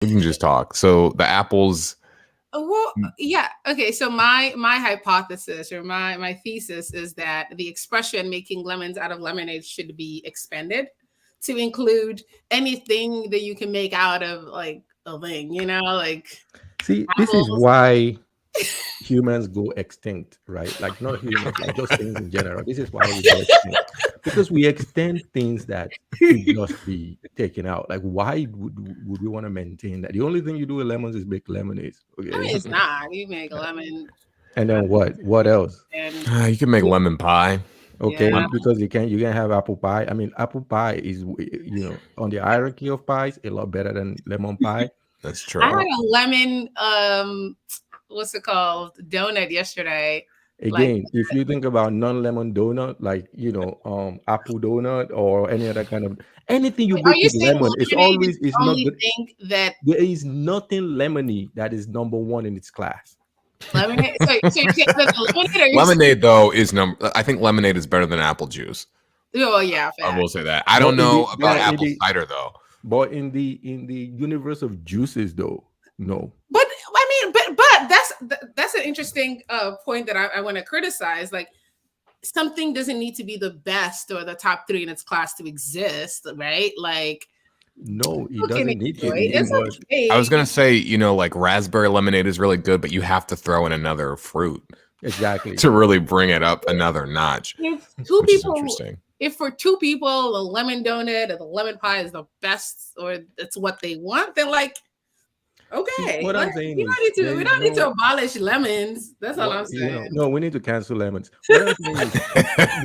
We can just talk. So the apples. Well, yeah. Okay. So my hypothesis or my thesis is that the expression "making lemons out of lemonade" should be expanded to include anything that you can make out of like a thing. Like See, this is apples. why humans go extinct, right? Like not humans, like just things in general. This is why we go extinct because we extend things that should just be taken out. Like, why would we want to maintain that? The only thing you do with lemons is make lemonades, I okay? mean, it's not. You make lemon And then what? What else? and You can make lemon pie. Okay, yeah. because you can have apple pie. I mean, apple pie is on the hierarchy of pies a lot better than lemon pie. That's I had true. a lemon what's it called donut yesterday. Like Again, if you think about non-lemon donut, like apple donut or any other kind of anything you are make you with saying lemon, it's lemonade is always it's the not only good. thing that There is nothing lemony that is number one in its class. lemonade? So you're saying that the lemonade, or you're saying, Lemonade though is number. I think lemonade is better than apple juice. oh yeah, I fact. will say that. I But don't in know the about but in apple the cider though. but in the universe of juices, though, no. But I mean, but that's an interesting point that I want to criticize. Like something doesn't need to be the best or the top three in its class to exist, right? Like No, it you can doesn't need to enjoy it. be. It's But okay. I was gonna say, like raspberry lemonade is really good, but you have to throw in another fruit exactly. to really bring it up another notch, If two which is people, interesting. if for two people the lemon donut or the lemon pie is the best or it's what they want, then like See, okay, what like I'm saying you is don't need to. there We is don't need to no abolish lemons. That's all what I'm saying. no, we need to cancel lemons. What I'm saying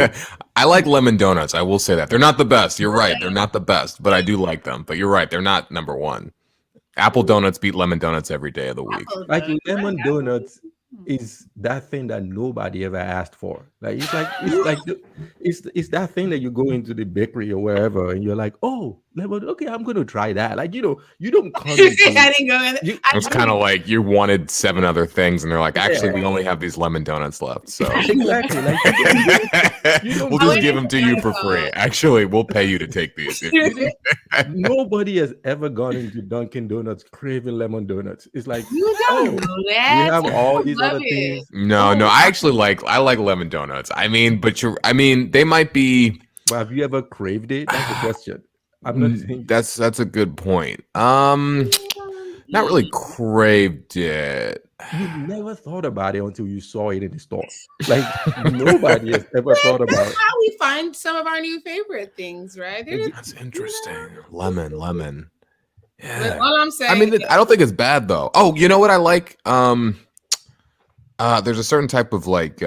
is I like lemon donuts. I will say that they're not the best. You're right. They're not the best, but I do like them. But you're right. They're not number one. Apple donuts beat lemon donuts every day of the week. Apple like donut. lemon donuts is that thing that nobody ever asked for. Like it's that thing that you go into the bakery or wherever and you're like, oh, lemon, okay, I'm gonna try that. Like, you don't come into I didn't go in. you It's you kind of don't like you wanted 7 other things, and they're like, actually, yeah, we only have these lemon donuts left. So exactly. Like you don't we'll go just went give into them to you for free. Actually, we'll pay you to take these. nobody has ever gone into Dunkin' Donuts craving lemon donuts. It's like, You don't oh, know we that. have all I these love other it. things. No, Oh, I like lemon donuts. I mean, they might be. but have you ever craved it? That's the question. I'm not saying That's a good point. Not really craved it. you never thought about it until you saw it in the store. Like nobody has ever thought That's about. how we find some of our new favorite things, right? They're just, That's interesting. Lemon. but Yeah. all I'm I saying mean, I don't think it's bad though. Oh, you know what I like? There's a certain type of like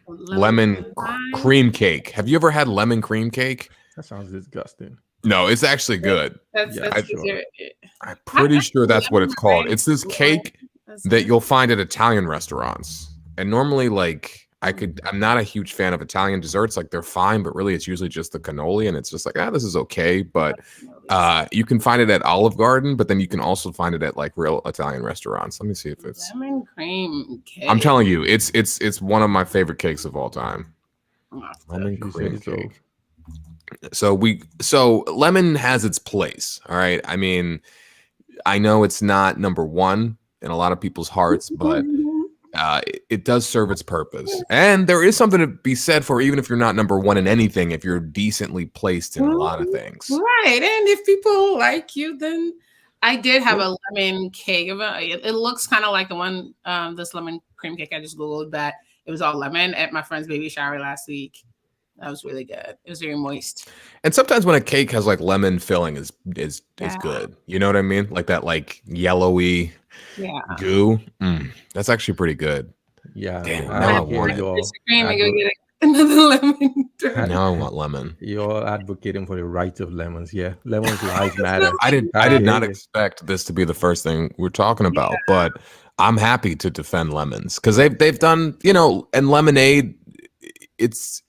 lemon pie. cream cake. Have you ever had lemon cream cake? That sounds disgusting. No, it's actually good. That's Yeah, that's sure. I'm pretty sure that's what it's called. It's this cake That's that you'll find at Italian restaurants. And normally, like, I'm not a huge fan of Italian desserts. Like, they're fine, but really, it's usually just the cannoli, and it's just like, this is okay. But you can find it at Olive Garden, but then you can also find it at like real Italian restaurants. Let me see if it's. lemon cream cake. I'm telling you, it's one of my favorite cakes of all time. Lemon If you cream say so. cake. So lemon has its place. All right. I mean, I know it's not number one in a lot of people's hearts, but it does serve its purpose. And there is something to be said for even if you're not number one in anything, if you're decently placed in a lot of things. Right. And if people like you, then I did have a lemon cake. It looks kind of like the one, this lemon cream cake I just Googled that it was all lemon at my friend's baby shower last week. That was really good. It was very moist. And sometimes when a cake has like lemon filling is Yeah. good. You know what I mean? Like that like yellowy goo. That's actually pretty good. Yeah. Damn, I now I hear want it. your Krispy Kreme and go get another lemon. Now I want lemon. You're advocating for the rights of lemons. Yeah. Lemons lives matter. I did hear not you. expect this to be the first thing we're talking about, but I'm happy to defend lemons because they've done, and lemonade. It's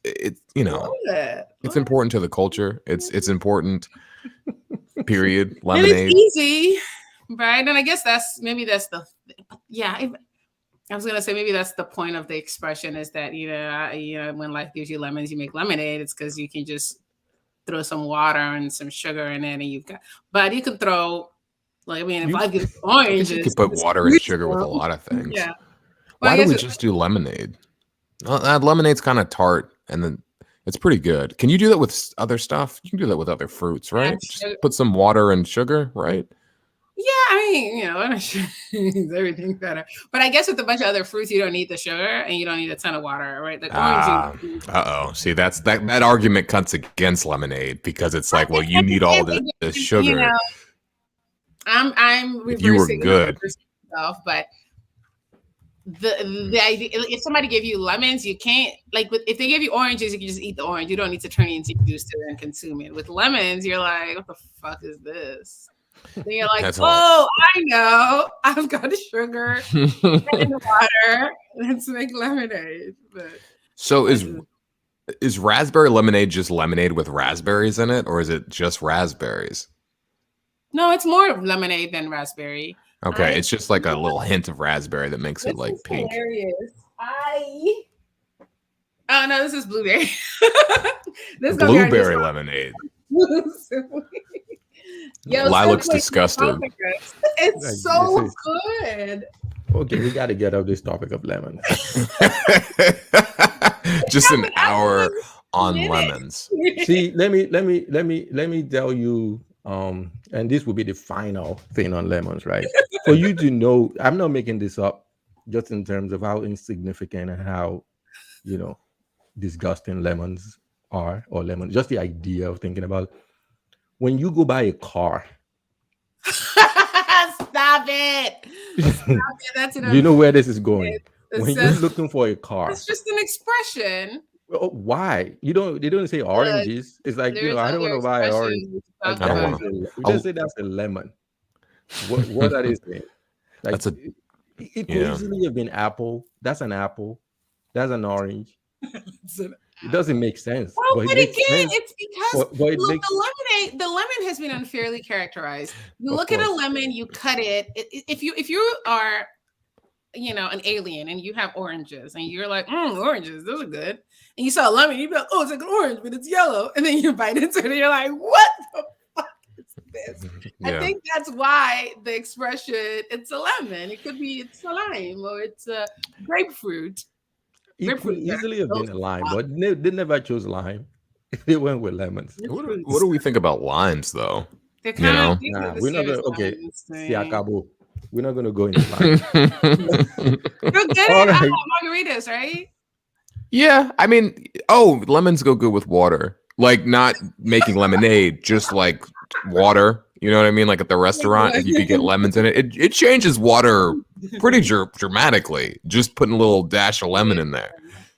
important to the culture. It's important. Period. And Lemonade. it's easy, right? And I guess that's the I was gonna say maybe that's the point of the expression is that when life gives you lemons, you make lemonade. It's because you can just throw some water and some sugar in it, and but you can throw Like, I mean, if I get oranges, you could put water and sugar with a lot of things. Yeah. Why do we just do lemonade? Well, lemonade's kind of tart, and then it's pretty good. Can you do that with other stuff? You can do that with other fruits, right? Just put some water and sugar, right? Yeah, I mean, everything better. But I guess with a bunch of other fruits, you don't need the sugar and you don't need a ton of water, right? Like orange. See, that argument cuts against lemonade because it's like, well, you need all the sugar. I'm reversing, you were good, myself, but the idea, if somebody gave you lemons, you can't, like, if they give you oranges, you can just eat the orange. You don't need to turn it into juice to and consume it. With lemons, you're like, what the fuck is this? Then you're like, I know, I've got the sugar and the water. Let's make lemonade. But so is raspberry lemonade just lemonade with raspberries in it, or is it just raspberries? No, it's more lemonade than raspberry. Okay, it's just like a little hint of raspberry that makes it like pink. Hilarious. Oh no, this is blueberry. This blueberry lemonade. Yo, looks disgusted. It's so good. Okay, we got to get off this topic of lemons. Just an hour on lemons. See, let me tell you. And this will be the final thing on lemons, right? For you to know, I'm not making this up, just in terms of how insignificant and how, disgusting lemons are, or lemon. Just the idea of thinking about when you go buy a car. Stop it! That's you know where this is going. When you're looking for a car, it's just an expression. Oh, why? They don't say oranges. It's like, I don't want to buy orange. We just say that's a lemon. What are they saying? Like, it could easily have been apple. That's an apple. That's an orange. It doesn't make sense. Well, but again, it's because the lemon has been unfairly characterized. You look at a lemon, you cut it. If you are, an alien and you have oranges and you're like, oranges, those are good. And you saw a lemon, you'd be like, oh, it's like an orange, but it's yellow. And then you bite into it and you're like, what the fuck is this? Yeah. I think that's why the expression, it's a lemon. It could be it's a lime or it's a grapefruit. It could easily have been a lime, but they never chose lime. They went with lemons. What do we think about limes, though? They're kind of we're not going to, we're not going to go into lime. You're good at margaritas, right? Yeah, I mean, lemons go good with water. Like, not making lemonade, just like water. You know what I mean? Like at the restaurant, if you could get lemons in it, it changes water pretty dramatically. Just putting a little dash of lemon in there.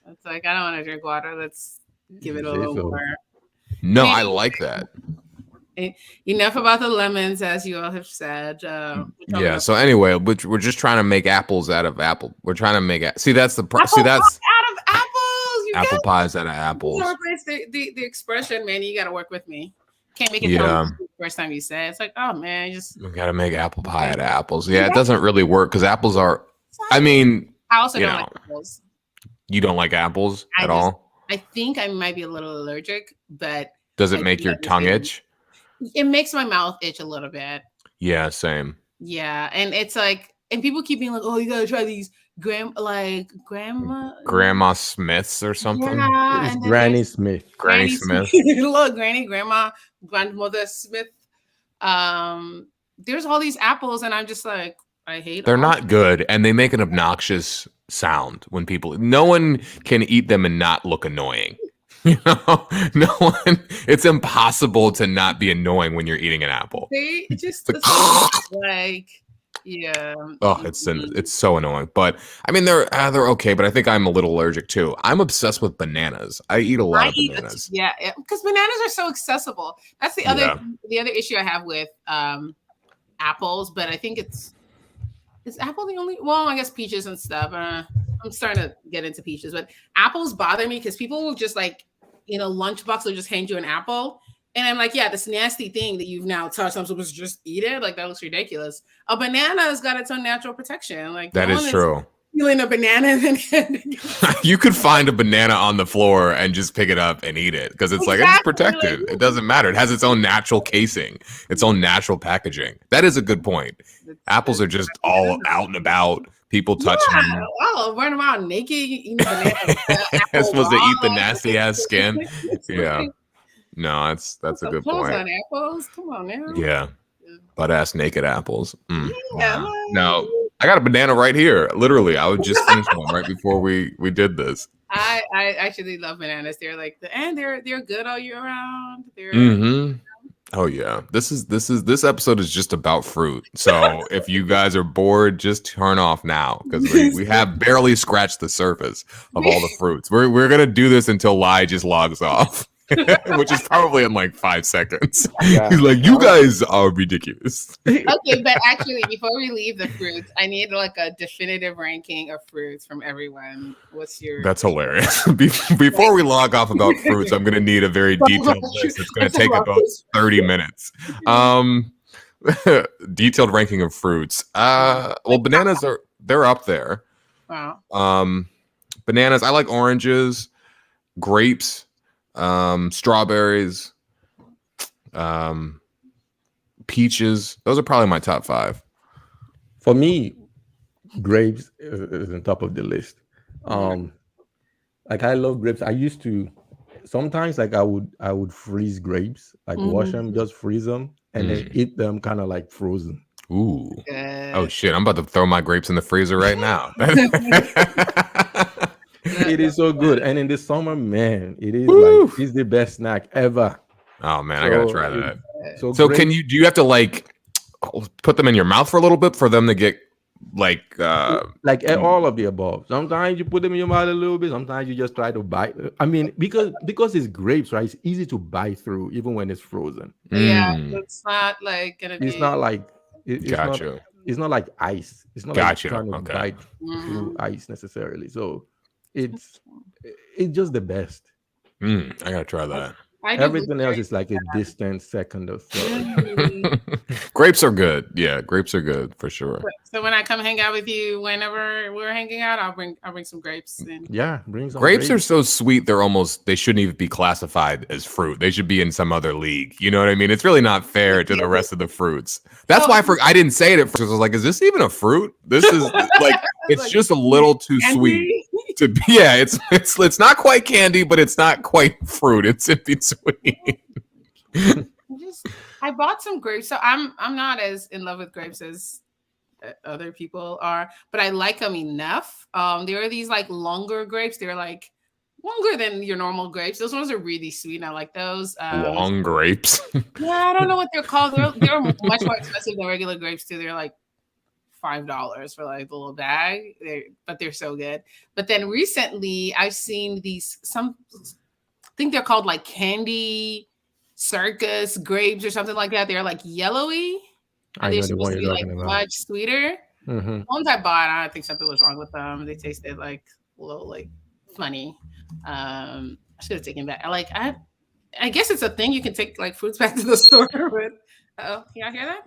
It's like, I don't want to drink water. Let's give it a little more. No, I like that. Enough about the lemons, as you all have said. So anyway, we're just trying to make apples out of apple. We're trying to make that's the that's out of apples. Apple pies out of apples. The expression, man. You got to work with me. Can't make it the first time you say it. It's like, oh man, we gotta make apple pie out of apples. Yeah, it doesn't really work because apples are. I mean, I also don't like apples. You don't like apples at all? I think I might be a little allergic, but does it make your tongue itch? It makes my mouth itch a little bit. Yeah, same. Yeah, and it's like, and people keep being like, "Oh, you gotta try these grandma Smiths or something." Yeah, it's Granny Smith. Granny Smith. Look, grandmother Smith. There's all these apples, and I'm just like, I hate. They're not good, and they make an obnoxious sound when people. No one can eat them and not look annoying. No one. It's impossible to not be annoying when you're eating an apple. They just like. Yeah. Oh, it's so annoying. But I mean, they're okay. But I think I'm a little allergic too. I'm obsessed with bananas. I eat a lot of bananas. Yeah, because bananas are so accessible. That's the other issue I have with apples. But I think is apple the only? Well, I guess peaches and stuff. I'm starting to get into peaches, but apples bother me because people will just like in a lunchbox will just hand you an apple. And I'm like, yeah, this nasty thing that you've now touched, I'm supposed to just eat it? Like, that looks ridiculous. A banana has got its own natural protection. Like, that is true. stealing a banana and You could find a banana on the floor and just pick it up and eat it because it's like it's protected. It doesn't matter. It has its own natural casing, its own natural packaging. That is a good point. Apples are just all out and about. People touching them. Oh, run around naked eating bananas. It's supposed to eat the nasty ass skin. Yeah. No, that's a good point. On apples. Come on now. Yeah. Butt ass naked apples. Yeah. No, I got a banana right here. Literally, I would just finish one right before we did this. I actually love bananas. They're like they're good all year round. Oh yeah. This episode is just about fruit. So if you guys are bored, just turn off now because we have barely scratched the surface of all the fruits. We're gonna do this until Lai just logs off. Which is probably in like 5 seconds. Yeah. He's like, you guys are ridiculous. Okay, but actually, before we leave the fruits, I need like a definitive ranking of fruits from everyone. What's your? That's hilarious. Before we log off about fruits, I'm going to need a very detailed list. It's going to take about 30 minutes. Detailed ranking of fruits. Well, bananas they're up there. Wow. Bananas. I like oranges, grapes. Strawberries, peaches. Those are probably my top 5. For me, grapes is on top of the list. Like I love grapes. I used to sometimes like I would freeze grapes, like wash them, just freeze them, and then eat them kind of like frozen. Ooh. Oh shit! I'm about to throw my grapes in the freezer right now. It is so good, and in the summer, man, it is like it's the best snack ever. Oh man, I gotta try that. So do you have to like put them in your mouth for a little bit for them to get like all of the above? Sometimes you put them in your mouth a little bit. Sometimes you just try to bite. I mean, because it's grapes, right? It's easy to bite through even when it's frozen. Yeah, it's not like gonna be. It's not like it's gotcha. It's not like ice. It's not gotcha. like trying to bite through ice necessarily. So. It's just the best. I gotta try that. Everything else is like a distant second or third. Grapes are good. Yeah, grapes are good for sure. So when I come hang out with you, whenever we're hanging out, I'll bring some grapes. Yeah, bring some grapes. Are so sweet. They shouldn't even be classified as fruit. They should be in some other league. You know what I mean? It's really not fair to the rest of the fruits. That's why I didn't say it at first. I was like, is this even a fruit? This is like it's like, just a little too sweet. It's not quite candy, but it's not quite fruit. It's in between. I bought some grapes, so I'm not as in love with grapes as other people are, but I like them enough. There are these like longer grapes. They're like longer than your normal grapes. Those ones are really sweet, and I like those. Long grapes. Yeah, I don't know what they're called. They're much more expensive than regular grapes too. They're like $5 for like the little bag, but they're so good. But then recently I've seen I think they're called like candy circus grapes or something like that. They're like yellowy and they're supposed to be like much sweeter. Ones I bought, I don't think something was wrong with them. They tasted like a little like funny. I should have taken that. I guess it's a thing you can take like fruits back to the store with. Can y'all hear that?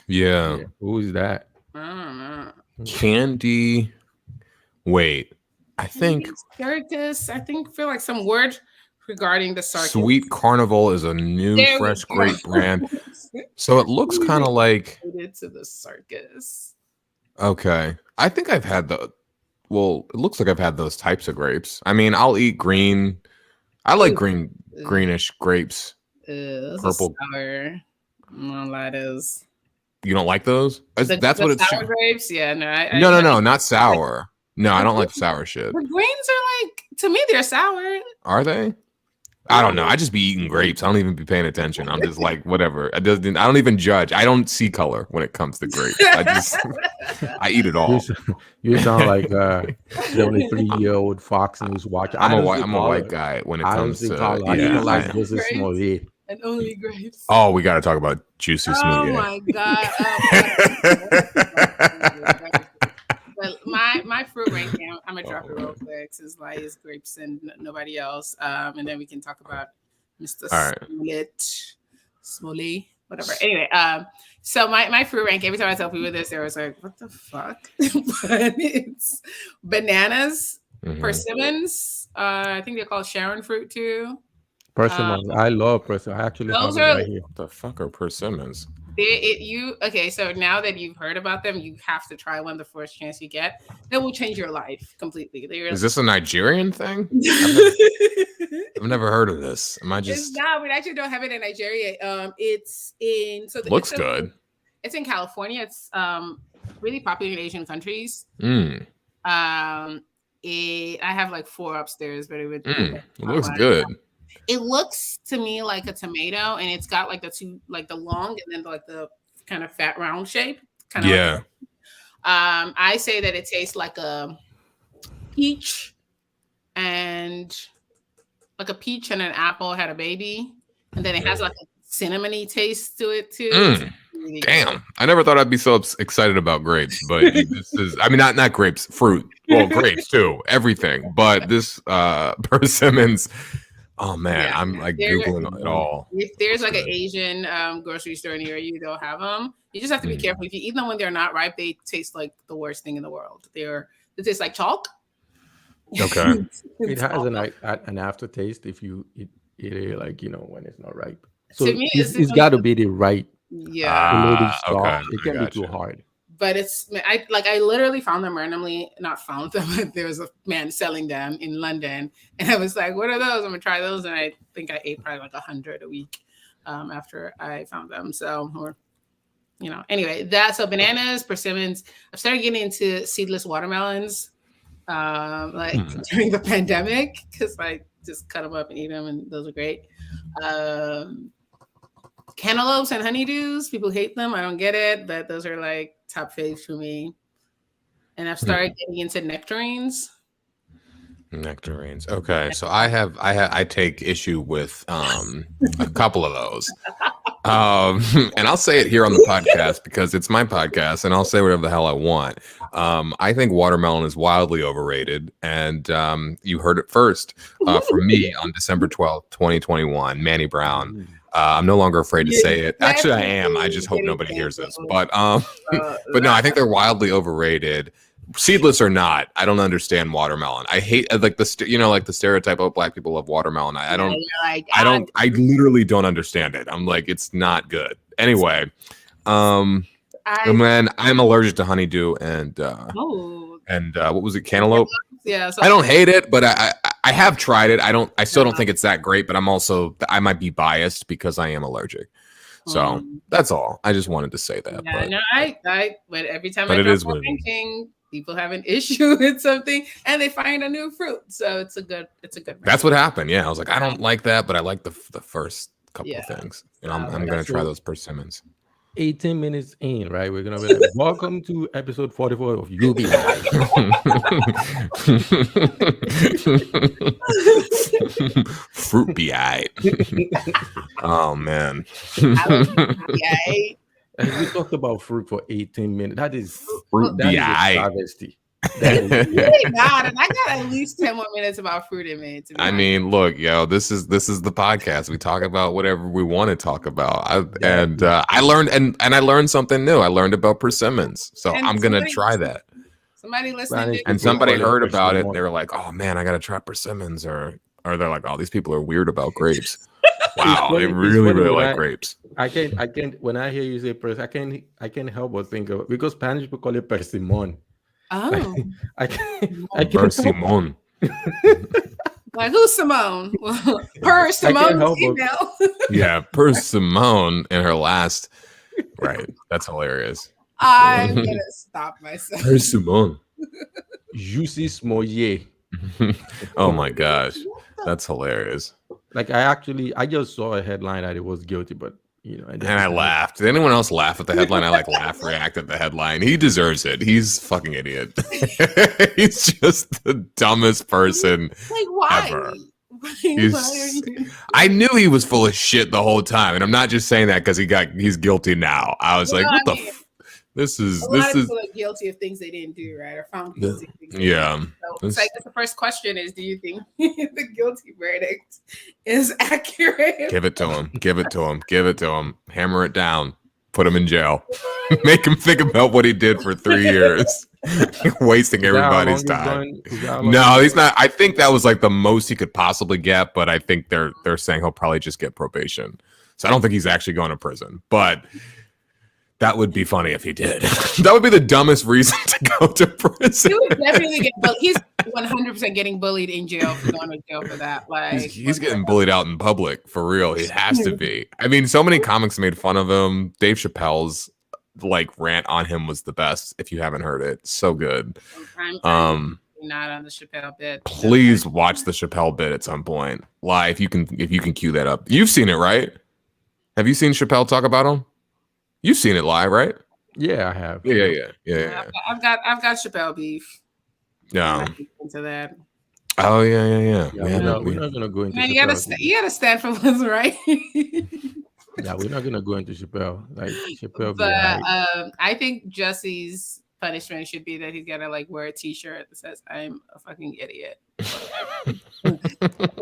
Yeah. Who's that? Candy. Wait, I think circus. I think feel like some word regarding the circus. Sweet Carnival is a new fresh grape brand. So it looks kind of like to the circus. Okay, I think I've had well, it looks like I've had those types of grapes. I mean, I'll eat green. I like greenish grapes. Purple. Sour. No, that is. You don't like those? That's what it's sour grapes. Yeah, no. No, not sour. No, I don't like sour shit. The greens are like, to me, they're sour. Are they? I don't know. I just be eating grapes. I don't even be paying attention. I'm just like, whatever. I don't even judge. I don't see color when it comes to grapes. I eat it all. You sound like a 73-year-old fox news watcher. I'm a white guy when it comes to color. I don't like this is smoothie. And only grapes. Oh, we got to talk about juicy smoothie. Oh my god. But my fruit ranking, I'm gonna drop it real quick. It's like it's grapes and nobody else. And then we can talk about Mr. Smollett, whatever. Anyway, So my fruit rank, every time I tell people this, they was like, what the fuck? But it's bananas, persimmons. I think they're called Sharon fruit too. Persimmons. I love persimmons. I actually have those it are right here. What the fuck are persimmons? Okay, so now that you've heard about them, you have to try one the first chance you get. It will change your life completely. Is this a Nigerian thing? I've never heard of this. Am I just? It's not. We actually don't have it in Nigeria. It's in. So looks good. It's in California. It's really popular in Asian countries. I have like 4 upstairs, but it looks good. It looks to me like a tomato, and it's got like the long and then like the kind of fat round shape. Yeah. I say that it tastes like a peach and an apple had a baby, and then it has like a cinnamony taste to it too. Really damn, good. I never thought I'd be so excited about grapes, but this is, I mean, not grapes, fruit. Well, grapes too, everything. But this persimmons, oh man, yeah, I'm like Googling it all. If there's like an Asian grocery store near you, they'll have them. You just have to be careful. If you eat them when they're not ripe, they taste like the worst thing in the world. They taste like chalk. Okay. It has an aftertaste if you eat it like, when it's not ripe. So to me, it's got to be the right. Yeah. Okay. It can't be too hard. But I literally found them randomly, not found them, but there was a man selling them in London. And I was like, what are those? I'm gonna try those. And I think I ate probably like 100 a week after I found them. So, anyway, so bananas, persimmons. I've started getting into seedless watermelons during the pandemic, because I just cut them up and eat them, and those are great. Cantaloupes and honeydews, people hate them. I don't get it, but those are like top faves for me. And I've started getting into nectarines. Nectarines. Okay, so I take issue with a couple of those. And I'll say it here on the podcast because it's my podcast, and I'll say whatever the hell I want. I think watermelon is wildly overrated, and you heard it first from me on December 12th, 2021. Manny Brown. I'm no longer afraid to say it. Actually, I am. I just hope nobody hears this. But no, I think they're wildly overrated. Seedless or not, I don't understand watermelon. I hate like the stereotype of black people love watermelon. I literally don't understand it. I'm like, it's not good. Anyway, man, I'm allergic to honeydew and what was it, cantaloupe? Yeah, I don't hate it, but I have tried it. I still don't think it's that great, but I might be biased because I am allergic. So that's all. I just wanted to say that. Yeah, but every time I try drinking, people have an issue with something and they find a new fruit. So it's a good. That's what happened. Yeah, I was like, I don't like that, but I like the first couple of things. And I'm gonna try those persimmons. 18 minutes in, right? We're gonna be like, welcome to episode 44 of UBI. Fruit BI. Oh man. And we talked about fruit for 18 minutes. That is fruit BI. Travesty. Really not, and I got at least 10 more minutes about fruit in me. I mean, look, this is the podcast. We talk about whatever we want to talk about. I learned and I learned something new. I learned about persimmons, so I'm gonna try that. Somebody listening, and somebody heard about it. And they were like, "Oh man, I gotta try persimmons," or they're like, "Oh, these people are weird about grapes." Wow, they really like grapes. I can't. When I hear you say persimmon, I can't help but think of, because Spanish people call it persimmon. Oh, I can't Persimmon. Like, who's Simone? Per Simone's email. Yeah, per Simone in her last. Right, that's hilarious. I'm gonna stop myself. Per Simone. Juicy Smoyer. Oh my gosh, that's hilarious. Like I just saw a headline that it was guilty, but and I laughed. Did anyone else laugh at the headline? I react at the headline. He deserves it. He's a fucking idiot. He's just the dumbest person ever. I knew he was full of shit the whole time, and I'm not just saying that because he's guilty now. I was like, what the this is a lot of people are guilty of things they didn't do, right? Or found guilty. Yeah. So it's like the first question is, do you think the guilty verdict is accurate? Give it to him. Give it to him. Give it to him. Hammer it down. Put him in jail. Make him think about what he did for 3 years, wasting everybody's time. No, he's not. I think that was like the most he could possibly get, but I think they're saying he'll probably just get probation. So I don't think he's actually going to prison, but that would be funny if he did. That would be the dumbest reason to go to prison. He would definitely get bullied. He's 100% getting bullied in jail for going to jail for that. Like he's getting bullied out in public for real. He has to be. I mean, so many comics made fun of him. Dave Chappelle's like rant on him was the best. If you haven't heard it, so good. I'm not on the Chappelle bit. Please watch the Chappelle bit at some point live. If you can cue that up. You've seen it, right? Have you seen Chappelle talk about him? You've seen it live, right? Yeah, I have. Yeah. I've got Chappelle beef. Yeah. Into that. Oh yeah. We're not gonna go into. Man, you gotta stand for what's right. Yeah, we're not gonna go into Chappelle. Like Chappelle. But I think Jesse's punishment should be that he's gotta like wear a T-shirt that says "I'm a fucking idiot."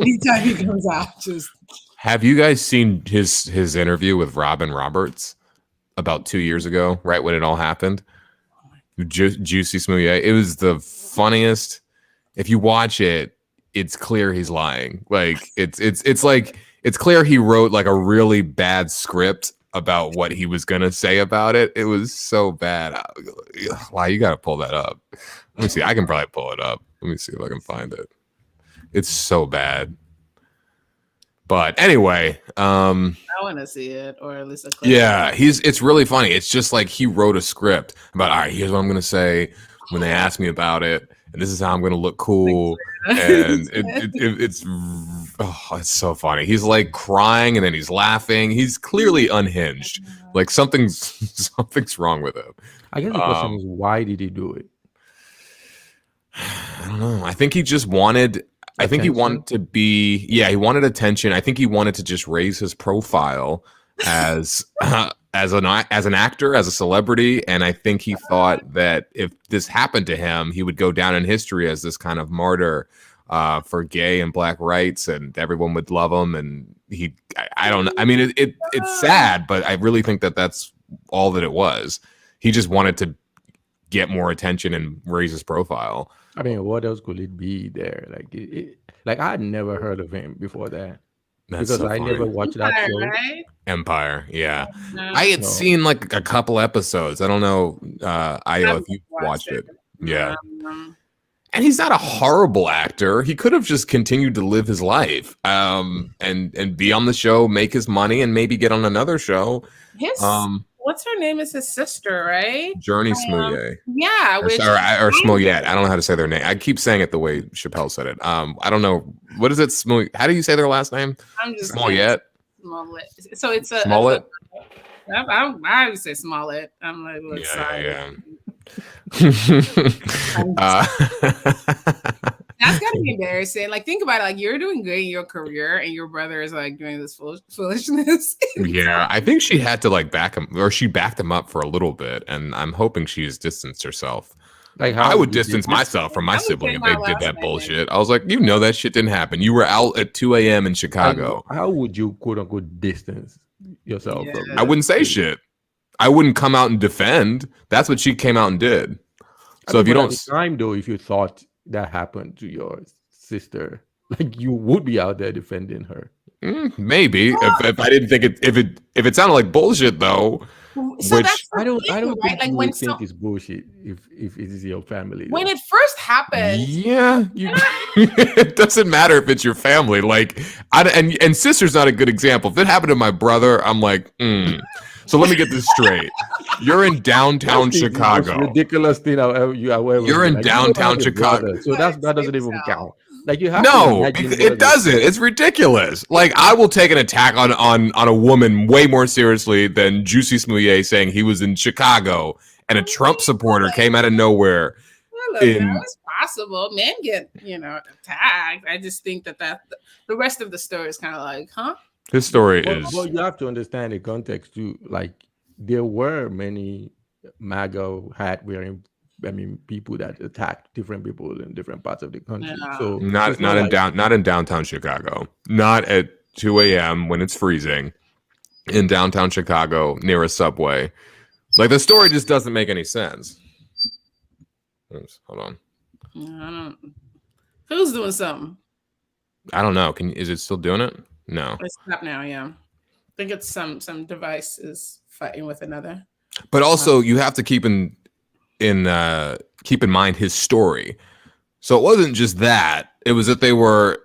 Anytime he comes out, just. Have you guys seen his interview with Robin Roberts about 2 years ago, right when it all happened? Juicy Smouye. It was the funniest. If you watch it, it's clear he's lying. Like it's like it's clear he wrote like a really bad script about what he was gonna say about it. It was so bad. Wow, you gotta pull that up. Let me see. I can probably pull it up. Let me see if I can find it. It's so bad. But anyway, I want to see it, or at least a clip. Yeah, it's really funny. It's just like he wrote a script about, all right, here's what I'm going to say when they ask me about it, and this is how I'm going to look cool. And it's so funny. He's like crying and then he's laughing. He's clearly unhinged. Like something's wrong with him. I guess the question is, why did he do it? I don't know. I think he just wanted. I think he wanted to be, he wanted attention. I think he wanted to just raise his profile as an actor, as a celebrity, and I think he thought that if this happened to him, he would go down in history as this kind of martyr for gay and black rights, and everyone would love him. And I don't know. I mean, it's sad, but I really think that that's all that it was. He just wanted to get more attention and raise his profile. I mean, what else could it be there? Like I had never heard of him before that. That's because so I funny. never watched that show. Right? Empire, yeah. I had seen like a couple episodes. I don't know, Io, if you watched it. Yeah. And he's not a horrible actor. He could have just continued to live his life, and be on the show, make his money, and maybe get on another show. What's her name? Is his sister, right? Journey Smouye. Yeah. Or Smollett. I don't know how to say their name. I keep saying it the way Chappelle said it. I don't know. What is it? How do you say their last name? I'm just Smollett. Smollett. So it's a Smollett. I would say Smollett. I'm like, look, sorry. Yeah. That's gotta be embarrassing. Like, think about it. Like, you're doing good in your career, and your brother is like doing this foolishness. Yeah, I think she had to like back him, or she backed him up for a little bit, and I'm hoping she's distanced herself. Like, I would distance myself from my sibling if they did that bullshit. I was like, you know, that shit didn't happen. You were out at 2 a.m. in Chicago. How would you quote unquote distance yourself from that? I wouldn't say shit. I wouldn't come out and defend. That's what she came out and did. So if you don't, at the time though, if you thought that happened to your sister, like you would be out there defending her. Maybe if I didn't think if it sounded like bullshit though. So which I don't right? think Like you when would think it's bullshit if it is your family. When it first happened, it doesn't matter if it's your family. Like and sister's not a good example. If it happened to my brother, I'm like, So let me get this straight. You're in downtown Chicago. Ridiculous thing you're in downtown Chicago. So that doesn't even count. Like you have it doesn't. It's ridiculous. Like I will take an attack on a woman way more seriously than Juicy Smouye saying he was in Chicago and a Trump supporter came out of nowhere. It's possible. Men get attacked. I just think that the rest of the story is kind of like, huh? His story is. Well, you have to understand the context too. Like there were many MAGA hat wearing. I mean, people that attacked different people in different parts of the country. Yeah. So not in downtown Chicago. Not at 2 a.m. when it's freezing. in downtown Chicago near a subway. Like the story just doesn't make any sense. Oops, hold on. I don't. Who's doing something? I don't know. Is it still doing it? No. It's stopped now. Yeah, I think it's some device is fighting with another. But also, you have to keep in mind his story. So it wasn't just that; it was that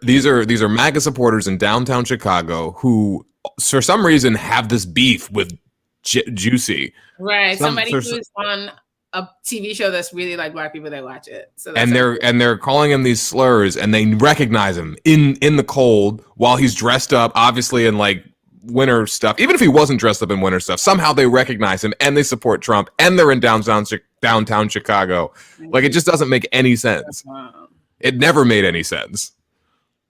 these are MAGA supporters in downtown Chicago who, for some reason, have this beef with Juicy. Right, somebody who's on a TV show that's really like black people that watch it. So and they're calling him these slurs, and they recognize him in the cold while he's dressed up, obviously in like winter stuff. Even if he wasn't dressed up in winter stuff, somehow they recognize him and they support Trump, and they're in downtown Chicago. Like it just doesn't make any sense. It never made any sense.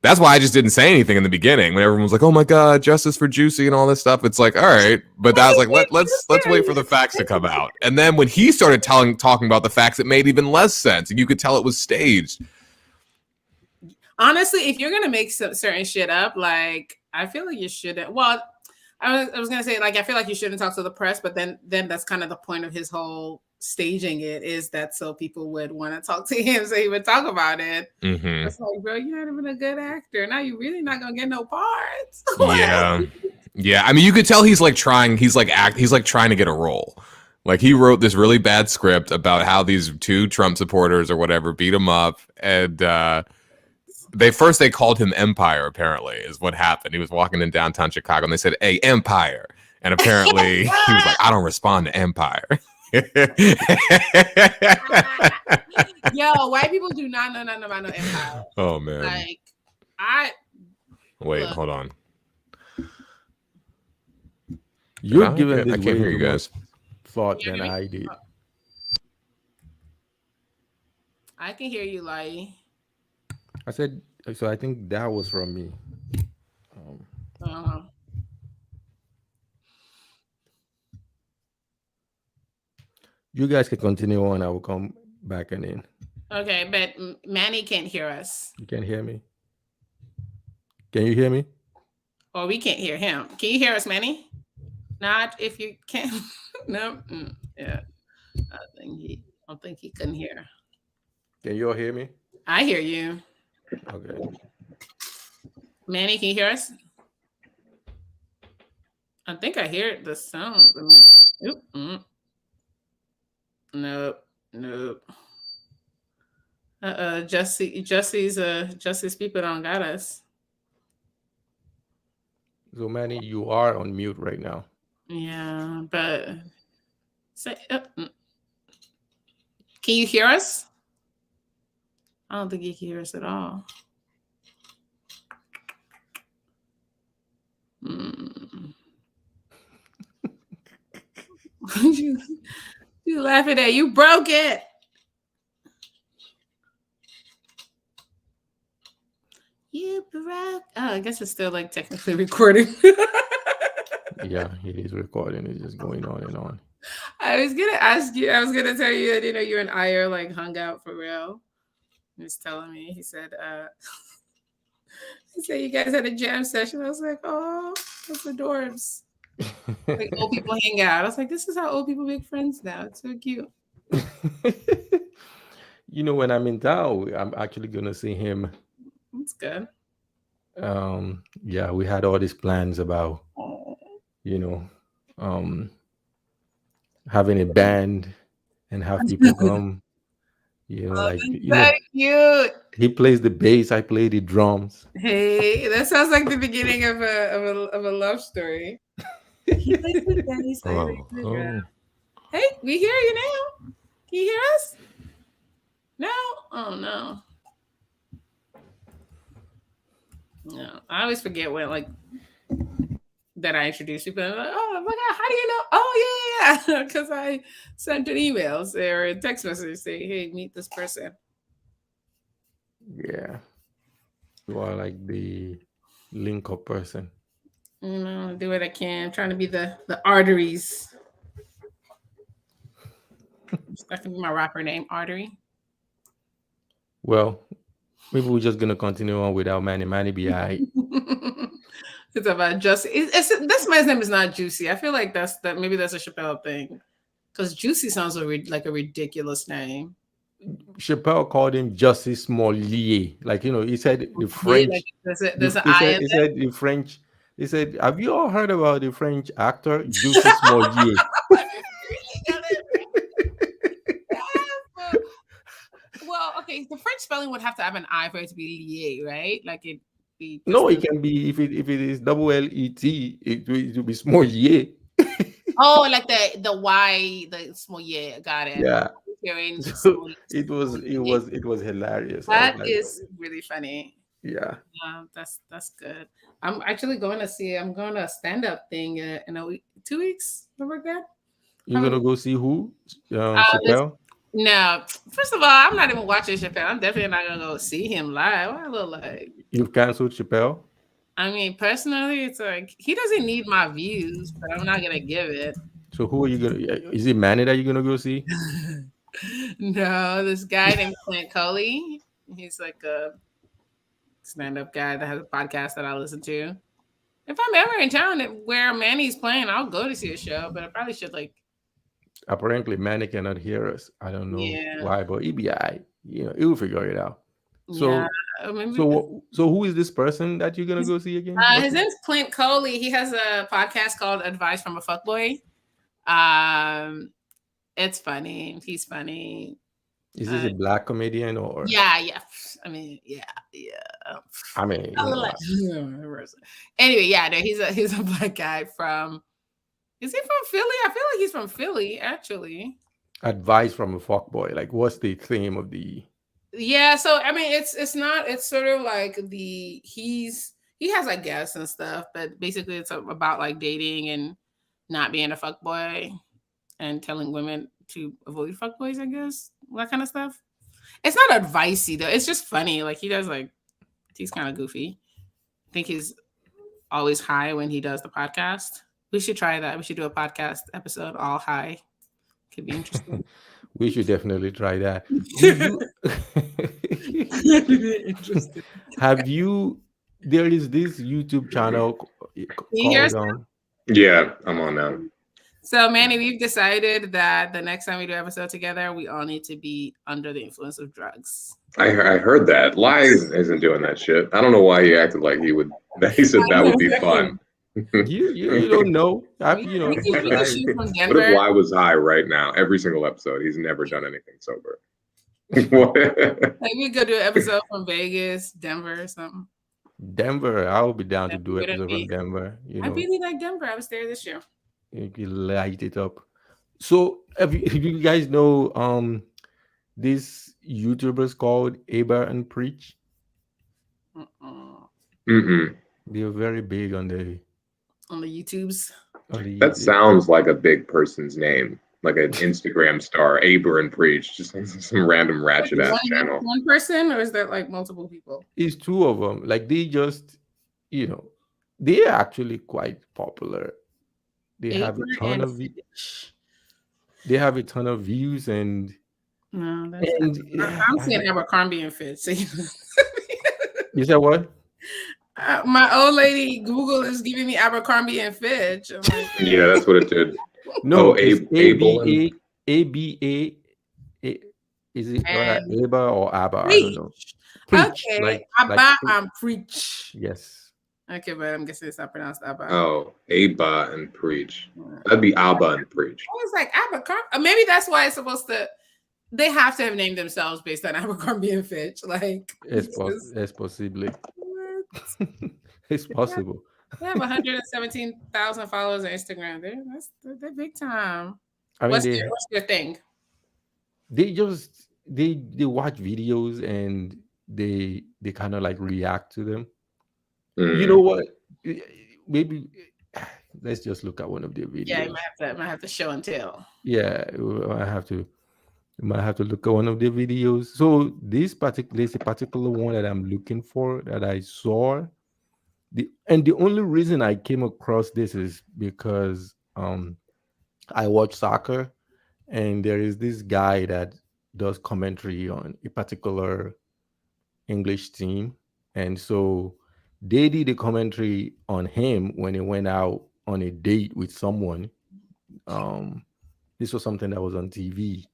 That's why I just didn't say anything in the beginning when everyone was like, "Oh my God, justice for Juicy" and all this stuff. It's like, all right, but I was like, let's wait for the facts to come out. And then when he started talking about the facts, it made even less sense, and you could tell it was staged. Honestly, if you're gonna make certain shit up, like I feel like you shouldn't. Well, I was gonna say like I feel like you shouldn't talk to the press, but then that's kind of the point of his whole staging it, is that so people would want to talk to him, so he would talk about it. Mm-hmm. It's like, bro, you're not even a good actor. Now you're really not gonna get no parts. Yeah. I mean, you could tell he's like trying. He's like trying to get a role. Like he wrote this really bad script about how these two Trump supporters or whatever beat him up, and they called him Empire. Apparently, is what happened. He was walking in downtown Chicago, and they said, "Hey, Empire," and apparently he was like, "I don't respond to Empire." Yo, white people do not know nothing about no Empire. Oh man. Like hold on. You're giving this I can't hear you guys. Thought than I did. I can hear you, Lai. I said so. I think that was from me. You guys can continue on. I will come back and in. Okay, but Manny can't hear us. You can't hear me? Can you hear me? Or we can't hear him. Can you hear us, Manny? Not if you can. No. Yeah. I don't think he can hear. Can you all hear me? I hear you. Okay. Manny, can you hear us? I think I hear the sounds. Nope. Justice people don't got us. So Manny, you are on mute right now. Yeah, but can you hear us? I don't think you can hear us at all. You laughing at? You broke it. You broke. Oh, I guess it's still like technically recording. Yeah, it is recording. It's just going on and on. I was gonna ask you. I was gonna tell you that you and Aiirt like hung out for real. He was telling me. He said you guys had a jam session. I was like, oh, that's adorbs. Like old people hang out. I was like, this is how old people make friends now. It's so cute. When I'm in town, I'm actually gonna see him. That's good. Yeah, we had all these plans about, having a band and have people come. Cute. He plays the bass, I play the drums. Hey, that sounds like the beginning of a love story. He plays the bass, I play the drum. Hey, we hear you now. Can you hear us? No? Oh no. No, I always forget when that I introduced people. I'm like, oh my God, how do you know? Oh yeah, because I sent an emails or a text message saying, hey, meet this person. Yeah. You are like the link up person. Do what I can. I'm trying to be the arteries. That can be my rapper name, Artery. Well, maybe we're just gonna continue on without Manny. Manny be aight. It's about Juicy. This man's name is not Juicy. I feel like maybe that's a Chappelle thing, because Juicy sounds like a ridiculous name. Chappelle called him Justice Smollett. Like, he said the French. Like there's an I in He there. said the French. He said, "Have you all heard about the French actor Justice Smollett?" Well, okay, the French spelling would have to have an I for it to be lié, right? Like it be. No, it can be if it is double LET, it will be Smollett. Oh, like the Y, the small. Yeah, got it. Yeah. So it was hilarious. That is really funny. Yeah. That's good. I'm actually going to see. I'm going to a stand up thing in a week, 2 weeks. Remember that? You're gonna go see who? Chappelle? No. First of all, I'm not even watching Chappelle. I'm definitely not gonna go see him live. What I look like? You've canceled Chappelle? I mean, personally, it's like he doesn't need my views, but I'm not gonna give it. So who are you gonna? Is it Manny that you're gonna go see? No, this guy named Clint Coley. He's like a stand-up guy that has a podcast that I listen to. If I'm ever in town where Manny's playing, I'll go to see a show, but I probably should Apparently, Manny cannot hear us. I don't know why, but he'll be alright. He'll figure it out. So, so who is this person that you're gonna go see again? His name's Clint Coley. He has a podcast called Advice from a Fuckboy. It's funny. He's funny. Is this a black comedian or? Yeah. I mean, yeah. I mean, anyway, yeah. No, he's a black guy from. Is he from Philly? I feel like he's from Philly, actually. Advice from a fuckboy. Like, what's the theme of the? Yeah, so I mean, it's not. It's sort of like he has like guests and stuff, but basically it's about like dating and not being a fuckboy and telling women to avoid fuckboys, I guess, that kind of stuff. It's not advicey though. It's just funny. Like he's kind of goofy. I think he's always high when he does the podcast. We should try that. We should do a podcast episode all high. Could be interesting. We should definitely try that. Interesting. Have you? There is this YouTube channel called. Yeah, I'm on now. So, Manny, we've decided that the next time we do an episode together, we all need to be under the influence of drugs. I heard that. Lies isn't doing that shit. I don't know why he acted like he would. He said that would be fun. You don't know. What if Y was high right now? Every single episode, he's never done anything sober. Like we could do an episode from Vegas, Denver, or something. Denver, I will be down to do an episode from Denver. I really like Denver. I was there this year. You can light it up. So, if you guys know these YouTubers called Aiight and Preach? They're very big on the YouTubes. That sounds like a big person's name, like an Instagram star, Aiight and Preach, just some random ratchet ass channel. One person, or is that like multiple people? It's two of them. Like they just, they're actually quite popular. They have a ton of views and. No, I'm saying Abercrombie and Fitch. So you said what? My old lady Google is giving me Abercrombie and Fitch. I'm like, yeah, that's what it did. No, ABA. Is it ABA or ABBA? I don't know. Preach, okay, ABBA and Preach. Yes. Okay, but I'm guessing it's not pronounced ABBA. Oh, ABBA and Preach. That'd be ABBA and Preach. I was like Abercrombie. Maybe that's why it's supposed to. They have to have named themselves based on Abercrombie and Fitch. Like it's possibly. It's possible. They have 117,000 followers on Instagram. They're big time. I mean, what's their thing? They watch videos and they kind of like react to them. You know what? Maybe let's just look at one of their videos. Yeah, you might have to show and tell. Yeah, I have to. You might have to look at one of their videos. So there's a particular one that I'm looking for that I saw. The only reason I came across this is because I watch soccer, and there is this guy that does commentary on a particular English team, and so They did a commentary on him when he went out on a date with someone. This was something that was on TV,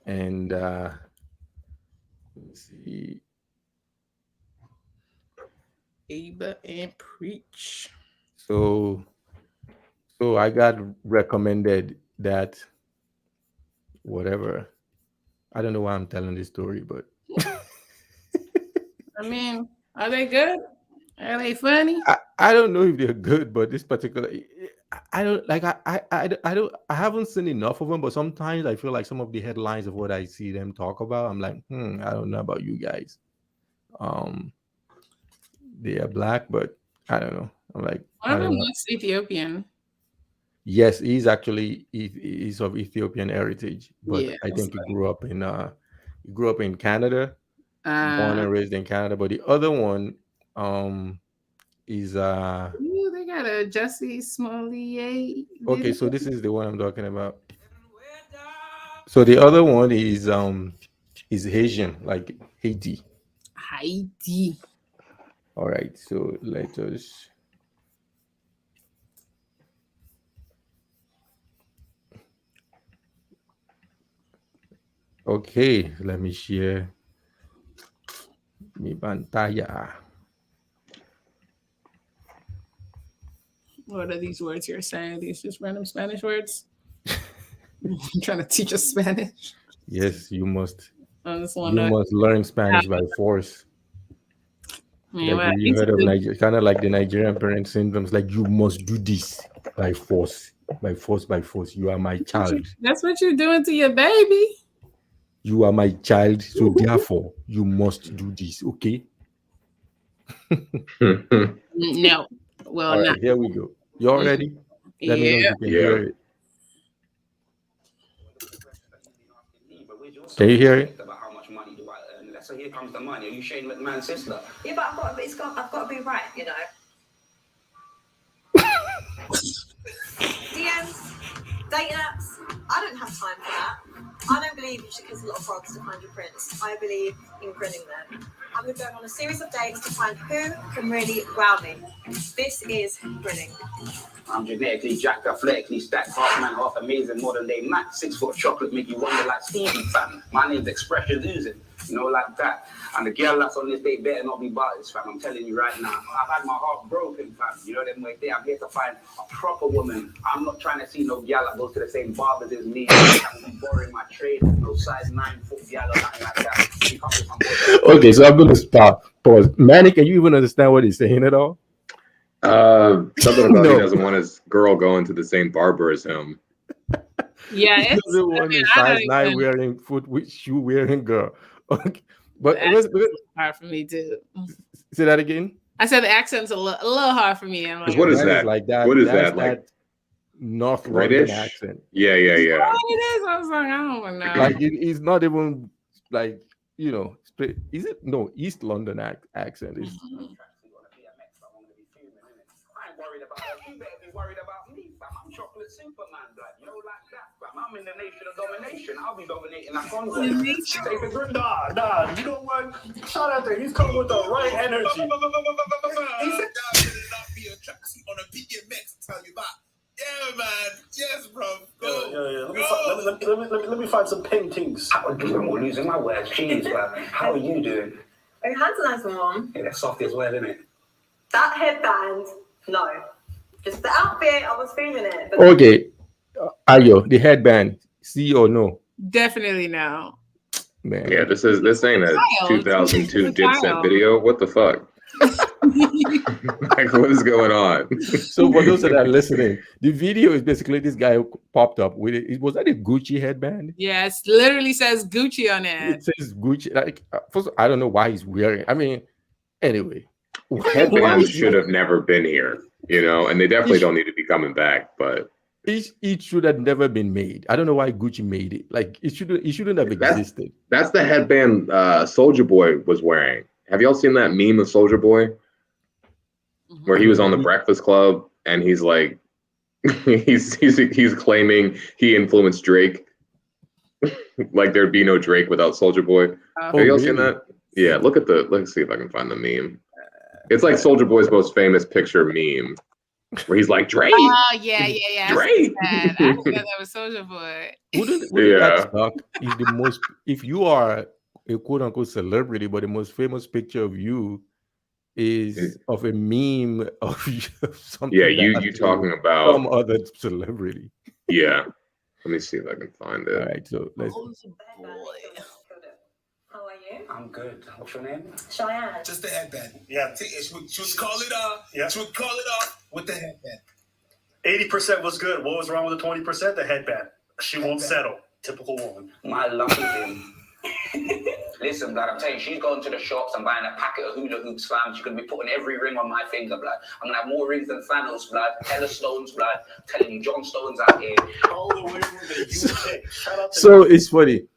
and let's see. Ava and Preach. So I got recommended that whatever. I don't know why I'm telling this story, but I mean, are they good? Are they funny? I don't know if they're good, but this particular I don't like I haven't seen enough of them, but sometimes I feel like some of the headlines of what I see them talk about, I'm like, I don't know about you guys. They are black, but I don't know. I'm like, One I of them don't know. looks Ethiopian. Yes, he's actually he's of Ethiopian heritage, but Yeah, I think he grew up in Canada, born and raised in Canada. But the other one is ooh, they got a Jussie Smollett. okay, so this is the one I'm talking about. So the other one is Haitian, like Haiti. Haiti. All right, so let us. Okay, let me share mi pantalla. What are these words you're saying? These just random Spanish words? I'm trying to teach us Spanish. Yes, you must. I just You must learn Spanish by force. Man, Like you heard of Nigeria, kind of like the Nigerian parent syndromes. Like you must do this by force, by force, by force. You are my child. That's what you're doing to your baby. You are my child, so therefore you must do this. Okay. No. Well, all not. right, here we go. You all ready? Let me know if you can hear it. Can you hear it? About how much money do I earn? So here comes the money. Are you Shane McMahon's sister? Yeah, but I've got to be right, you know. DMs, dating apps. I don't have time for that. I don't believe you should kiss a lot of frogs to find your prince. I believe in grinning them. I'm going on a series of dates to find who can really wow me. This is grinning. I'm genetically jacked, athletically stacked, half man, half amazing, modern day Mac, 6 foot chocolate, make you wonder like Stevie, fam. My name's Expression Oozing, you know, like that. And the girl that's on this date better not be Bartis, fam. I'm telling you right now. I've had my heart broken, fam. You know them way there. I'm here to find a proper woman. I'm not trying to see no girl that goes to the same barbers as me. I'm borrowing my trade, no size 9 foot girl or nothing like that. Okay, so I'm going to stop. Pause. Manny, can you even understand what he's saying at all? Something about he doesn't want his girl going to the same barber as him. Yeah, he doesn't want a size 9 wearing foot with shoe wearing girl. Okay, but it's hard for me too. Say that again. I said the accent's a little hard for me. Like, what is that? Like that? What is that? Like North British London accent? Yeah. Oh, it is. I was like, I don't know. Like it's not even like straight. Is it no East London accent? Is worried about her. You better be worried about me, fam. I'm chocolate Superman, blood. You know, like that, fam. I'm in the nation of domination. I'll be dominating that Congo. Nah, you know what? Shout out there. He's coming with the right energy. He said, "Should not be a tracksuit on a BMX." Tell you about. Yeah, man. Yes, bro. Go. Yeah. Let me find some paintings. I'm losing my words. Jeez, man. How are you doing? Oh, your hands are nice and warm. Yeah, they're soft as well, isn't it? That headband, no. Just the outfit, I was feeling it. But okay. Ayo, the headband, see or no? Definitely no. Man. Yeah, this ain't a 2002 Dipset video. What the fuck? Like, what is going on? So for those that are listening, the video is basically this guy who popped up with it. Was that a Gucci headband? Yeah, it literally says Gucci on it. It says Gucci. Like, first, I don't know why he's wearing. I mean, anyway, headbands should have never been here, and they definitely don't need to be coming back. But it should have never been made. I don't know why Gucci made it. Like, it shouldn't have existed. That's the headband Soulja Boy was wearing. Have y'all seen that meme of Soulja Boy? Where he was on the Breakfast Club and he's like, he's claiming he influenced Drake. Like there'd be no Drake without Soulja Boy. Have y'all seen that? Yeah, let's see if I can find the meme. It's like Soulja Boy's most famous picture meme, where he's like Drake. Oh yeah. Drake. I forgot that was Soulja Boy. Wouldn't that suck? If the most, if you are a quote unquote celebrity, but the most famous picture of you is of a meme of something. Yeah, you talking about some other celebrity. Yeah. Let me see if I can find it. All right, so let's. How are you? I'm good. What's your name? Cheyenne. Just the headband. Yeah. She would call it off. Yeah. She would call it off with the headband. 80% was good. What was wrong with the 20%? The headband. She won't settle. Typical woman. My lucky him. Listen, blood, I'm telling you, she's going to the shops and buying a packet of hula hoops, fam. She could be putting every ring on my finger, blood. I'm gonna have more rings than Thanos, blood. Hella Stones, blood. I'm telling you, John Stones out here. All the way from the UK. Shout out to So it's funny.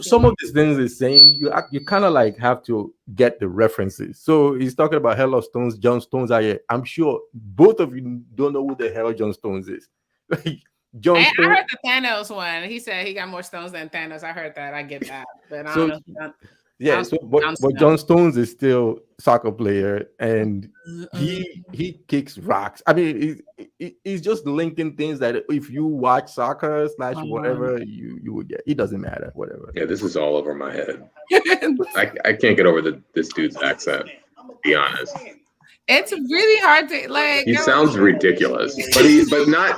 Some of these things he's saying, you kind of like have to get the references. So he's talking about Hella Stones, John Stones are here. I'm sure both of you don't know who the hell John Stones is. Like I heard the Thanos one. He said he got more stones than Thanos. I heard that. I get that. But I don't know. Yeah, but John Stones is still a soccer player, and he kicks rocks. I mean, he's just linking things that if you watch soccer / whatever, you would get. It doesn't matter, whatever. Yeah, this is all over my head. I can't get over this dude's accent, to be honest. It's really hard to like. He sounds ridiculous, but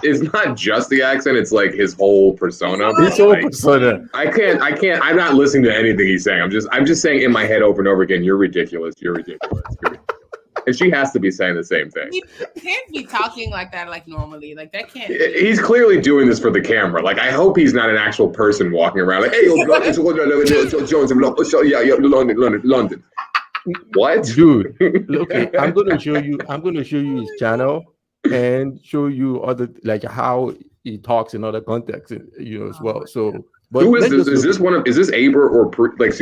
it's not just the accent. It's like his whole persona. His whole persona. I can't. I'm not listening to anything he's saying. I'm just saying in my head over and over again. You're ridiculous. You're ridiculous. You're ridiculous. And she has to be saying the same thing. He can't be talking like that, like normally. Like that can't. He's clearly doing this for the camera. Like I hope he's not an actual person walking around like, hey, London. What, dude? Okay, I'm gonna show you his channel and show you other like how he talks in other contexts, as well. So, but who is this? Is this Aber or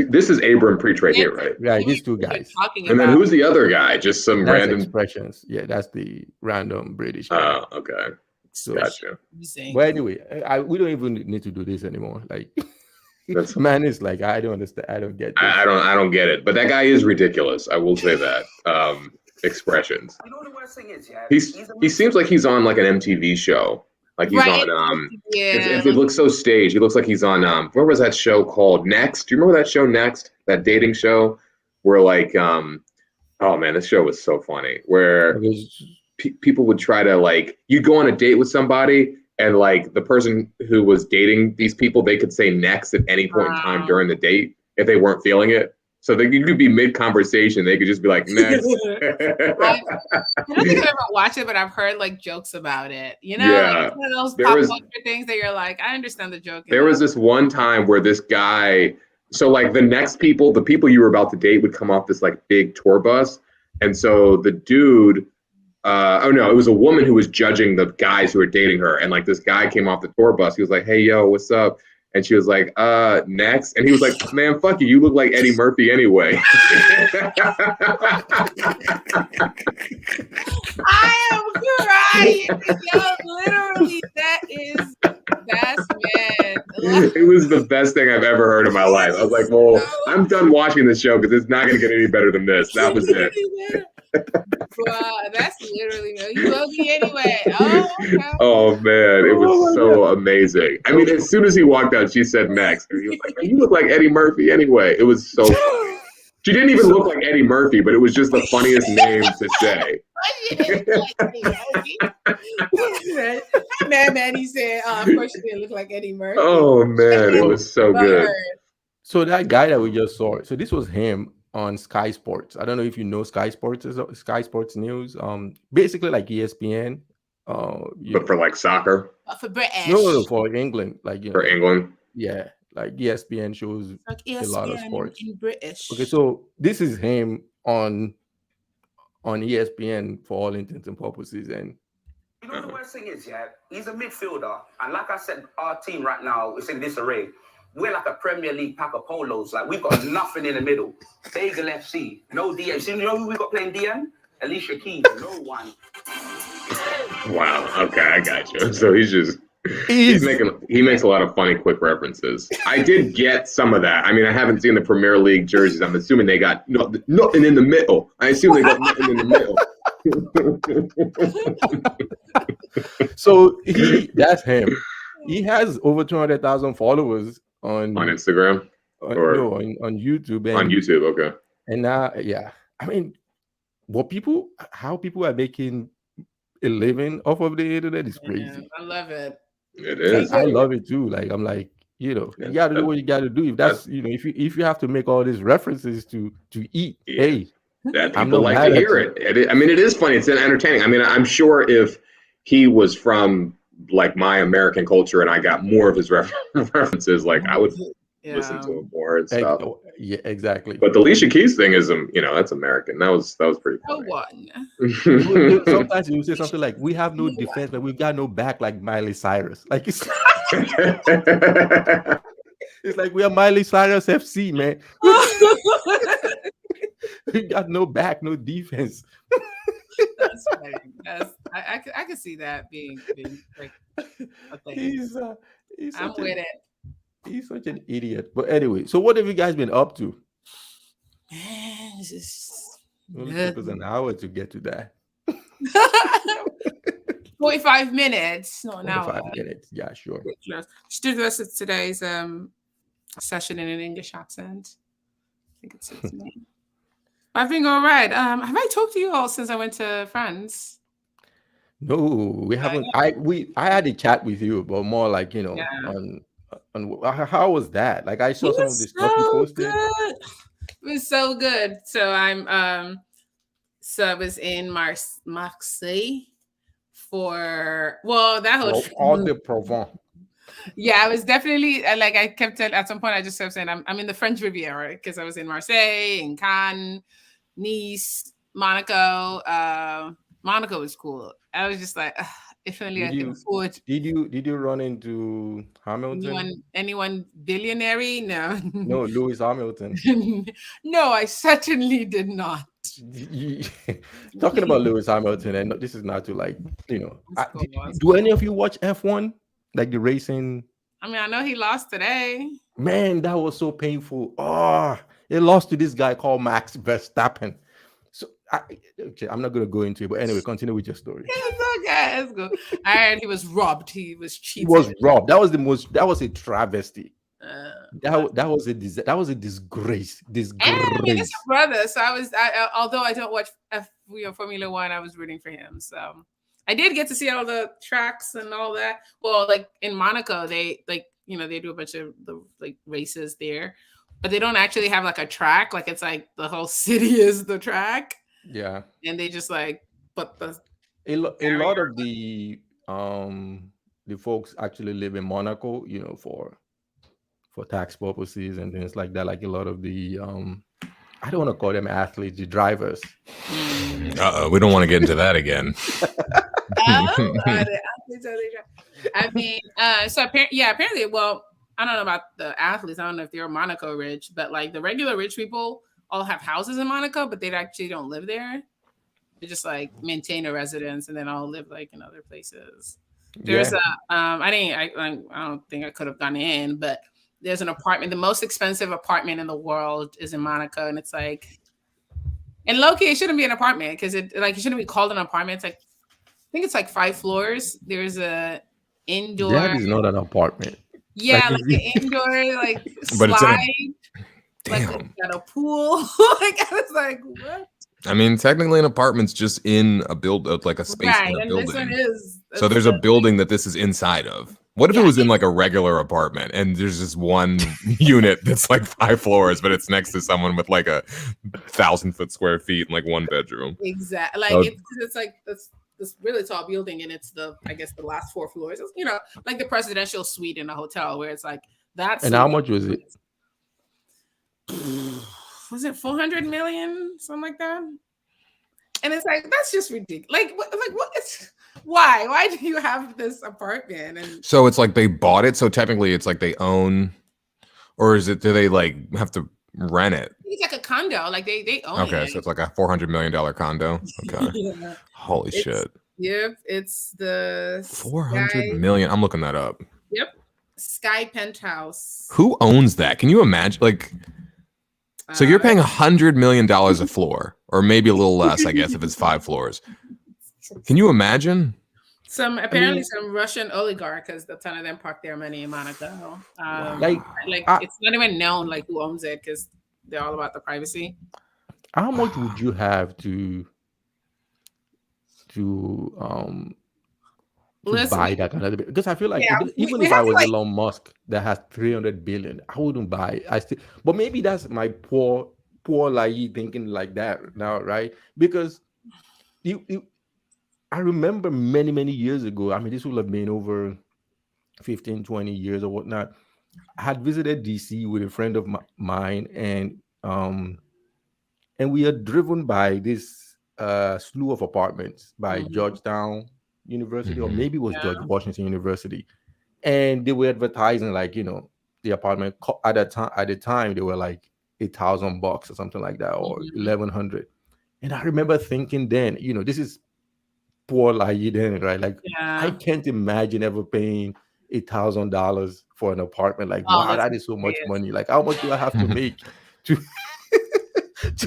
this is Aber and Preach right here, right? Yeah, these two guys. And then who's the other guy? Just some random expressions. Yeah, that's the random British guy. Oh, okay. So, gotcha. But anyway, we don't even need to do this anymore. Like. That's man is like I don't understand. I don't get this. I don't get it. But that guy is ridiculous. I will say that. Expressions. You know what the worst thing is, yeah? He seems like he's on like an MTV show. Like he's on it looks so staged. He looks like he's on what was that show called? Next. Do you remember that show Next? That dating show where like oh man, this show was so funny. Where people would try to like you'd go on a date with somebody. And like the person who was dating these people, they could say next at any point in time during the date if they weren't feeling it. So you could be mid-conversation. They could just be like, next. I don't think I've ever watched it, but I've heard like jokes about it. Yeah. Like one of those pop culture things that you're like, I understand the joke. There was this one time where this guy, so like the people you were about to date would come off this like big tour bus. And so the dude, it was a woman who was judging the guys who were dating her. And like this guy came off the tour bus. He was like, hey, yo, what's up? And she was like, next. And he was like, man, fuck you. You look like Eddie Murphy anyway. I am crying. Yo, literally, that's man. It was the best thing I've ever heard in my life. I was like, well, I'm done watching this show because it's not going to get any better than this. That was it. Wow, that's literally you love me anyway. Oh, okay. Oh man, it was so amazing. I mean, as soon as he walked out, she said next. And he was like, you look like Eddie Murphy anyway. It was so funny. She didn't even look like Eddie Murphy, but it was just the funniest name to say. Man, he said, of course she didn't look like Eddie Murphy. Oh man, it was so good. So that guy that we just saw, so this was him on Sky Sports. I don't know if you know Sky Sports News. Basically like ESPN. But for like soccer? For British. No, for England. Like for England. Yeah, like ESPN shows like ESPN a lot of sports. In British. Okay, so this is him on ESPN for all intents and purposes. And you know the worst thing is, yeah, he's a midfielder, and like I said, our team right now is in disarray. We're like a Premier League pack of polos. Like we've got nothing in the middle. Bagel FC, no DM. So you know who we got playing DM? Alicia Keys, no one. Wow. Okay, I got you. So he's just He makes a lot of funny, quick references. I did get some of that. I mean, I haven't seen the Premier League jerseys. I'm assuming they got nothing in the middle. I assume they got nothing in the middle. So that's him. He has over 200,000 followers on Instagram on YouTube. On YouTube, okay. And yeah, I mean, how people are making a living off of the internet is crazy. Yeah, I love it. It is. I love it too. Like I'm like, you gotta do what you gotta do. If that's if you have to make all these references to eat, hey, that people like to hear it. I mean, it is funny. It's entertaining. I mean, I'm sure if he was from like my American culture and I got more of his references, like I would listen to him more and stuff. Yeah, exactly. But the Alicia Keys thing is, that's American. That was pretty funny. Sometimes you say something like, "We have no defense, but we've got no back," like Miley Cyrus. Like it's like we are Miley Cyrus FC, man. We got no back, no defense. That's funny. I can see that being like a thing. I'm with it. He's such an idiot. But anyway, so what have you guys been up to? It took us an hour to get to that. 45 minutes. No, now 45 minutes. Yeah, sure. Just do the rest of today's session in an English accent. I think it suits me. I've been all right. Have I talked to you all since I went to France? No, we haven't. I had a chat with you, but more like on how was that? Like I saw some of the stuff you posted. It was so good. So I was in Marseille for that whole all the Provence. Yeah, I was definitely like I kept at some point I just kept saying I'm in the French Riviera because I was in Marseille, in Cannes, Nice, Monaco. Monaco was cool. I was just like, if only I can afford. Did you run into Hamilton? Anyone billionaire? No. No, Lewis Hamilton. No, I certainly did not. Talking about Lewis Hamilton, and this is not to do any of you watch F1? Like the racing? I mean, I know he lost today. Man, that was so painful. Oh, they lost to this guy called Max Verstappen. So I'm not going to go into it, but anyway, continue with your story. It's okay. It's good. I heard he was robbed. He was cheated. He was robbed. That was a travesty. That was a disgrace. I mean, it's a brother. So although I don't watch Formula One, I was rooting for him. So I did get to see all the tracks and all that. Well, like in Monaco, they they do a bunch of the races there, but they don't actually have like a track. Like it's like the whole city is the track. Yeah. And they just put a lot of the folks actually live in Monaco, for tax purposes and things like that. Like a lot of the I don't want to call them athletes, the drivers. We don't want to get into that again. I mean, so apparently, well, I don't know about the athletes. I don't know if they're Monaco rich, but like the regular rich people all have houses in Monaco, but they actually don't live there. They just like maintain a residence and then all live like in other places. There's I don't think I could have gone in, but there's an apartment. The most expensive apartment in the world is in Monaco, and it's like, and low-key, it shouldn't be an apartment because it shouldn't be called an apartment. It's like, I think it's like 5 floors. There's a indoor. That is not an apartment. Yeah, like an indoor but slide. Damn. Like got a pool. Like I was like, what? I mean, technically, an apartment's just in a like a space in a building. This one is. So there's a building that this is inside of. What if it was in like a regular apartment and there's just one unit that's like 5 floors, but it's next to someone with like 1,000 square feet and like 1 bedroom? Exactly. Like it's like this really tall building, and it's the last 4 floors. It's, like the presidential suite in a hotel where it's like that. And how much was it? Was it 400 million, something like that? And it's like, that's just ridiculous. Like what? Why do you have this apartment? And so it's like they bought it. So technically, it's like they own, or is it? Do they like have to rent it? It's like a condo. Like they own it. Okay, so it's like a $400 million condo. Okay, holy shit. Yep, it's the 400 million. I'm looking that up. Yep, Sky Penthouse. Who owns that? Can you imagine? Like, so you're paying $100 million a floor, or maybe a little less, I guess, if it's 5 floors. Can you imagine? Some Russian oligarch, because a ton of them park their money in Monaco. It's not even known like who owns it because they're all about the privacy. How much would you have to buy that kind of? Because I feel like even if I was Elon Musk that has 300 billion, I wouldn't buy it. But maybe that's my poor like thinking like that now, right? Because I remember many years ago, I mean, this will have been over 15, 20 years or whatnot. I had visited DC with a friend of mine, and we had driven by this slew of apartments by Georgetown University, or maybe it was George Washington University. And they were advertising, like, you know, the apartment at the time, they were like $8,000 or something like that, or 1,100. And I remember thinking then, you know, this is poor like then, right? Like, I can't imagine ever paying $8,000 for an apartment. Like, wow, that is so much money. Like, how much do I have to make to